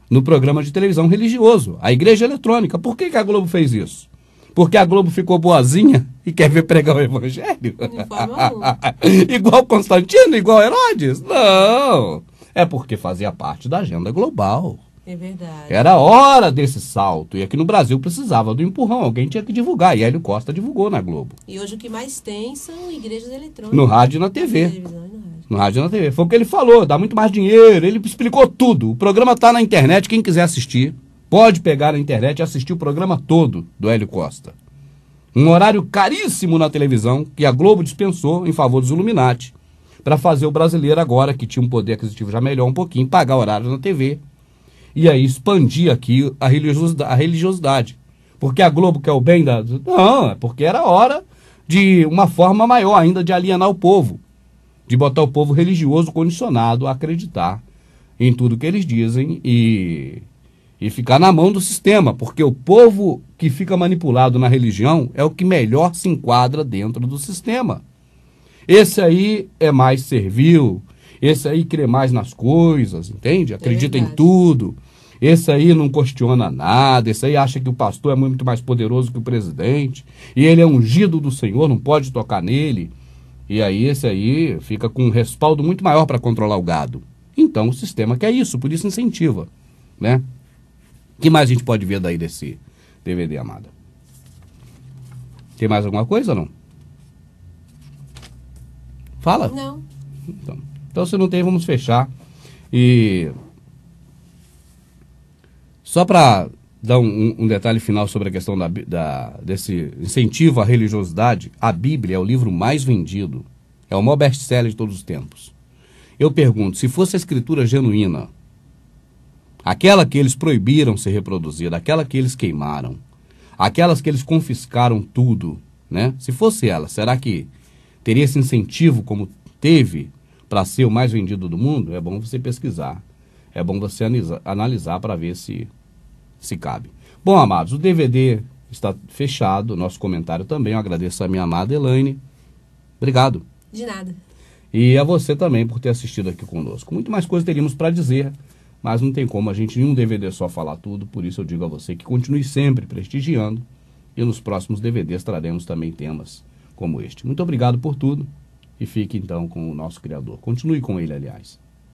no programa de televisão religioso, a Igreja Eletrônica. Por que a Globo fez isso? Porque a Globo ficou boazinha e quer ver pregar o Evangelho? Igual Constantino, igual Herodes? Não. É porque fazia parte da agenda global. É verdade. Era hora desse salto. E aqui no Brasil precisava do empurrão. Alguém tinha que divulgar. E Hélio Costa divulgou na Globo. E hoje o que mais tem são igrejas eletrônicas. No rádio e na TV. No rádio e na TV. Foi o que ele falou. Dá muito mais dinheiro. Ele explicou tudo. O programa está na internet. Quem quiser assistir, pode pegar na internet e assistir o programa todo do Hélio Costa. Um horário caríssimo na televisão que a Globo dispensou em favor dos Illuminati para fazer o brasileiro agora, que tinha um poder aquisitivo já melhor um pouquinho, pagar horário na TV. E aí expandir aqui a religiosidade. Porque a Globo quer o bem da... Não, é porque era hora de uma forma maior ainda de alienar o povo. De botar o povo religioso condicionado a acreditar em tudo que eles dizem e ficar na mão do sistema. Porque o povo que fica manipulado na religião é o que melhor se enquadra dentro do sistema. Esse aí é mais servil, esse aí crê mais nas coisas, entende? Acredita em tudo. Esse aí não questiona nada, esse aí acha que o pastor é muito mais poderoso que o presidente, e ele é ungido do Senhor, não pode tocar nele. E aí esse aí fica com um respaldo muito maior para controlar o gado. Então o sistema quer isso, por isso incentiva, né? O que mais a gente pode ver daí desse DVD, amada? Tem mais alguma coisa ou não? Fala? Não. Então, se não tem, vamos fechar. E só para dar um detalhe final sobre a questão desse incentivo à religiosidade, a Bíblia é o livro mais vendido, é o maior best-seller de todos os tempos. Eu pergunto, se fosse a escritura genuína, aquela que eles proibiram ser reproduzida, aquela que eles queimaram, aquelas que eles confiscaram tudo, né? Se fosse ela, será que teria esse incentivo como teve para ser o mais vendido do mundo? É bom você pesquisar. É bom você analisar para ver se cabe. Bom, amados, o DVD está fechado. Nosso comentário também. Eu agradeço a minha amada Elaine. Obrigado. De nada. E a você também por ter assistido aqui conosco. Muito mais coisas teríamos para dizer, mas não tem como a gente em um DVD só falar tudo. Por isso eu digo a você que continue sempre prestigiando. E nos próximos DVDs traremos também temas como este. Muito obrigado por tudo e fique então com o nosso Criador. Continue com ele, aliás.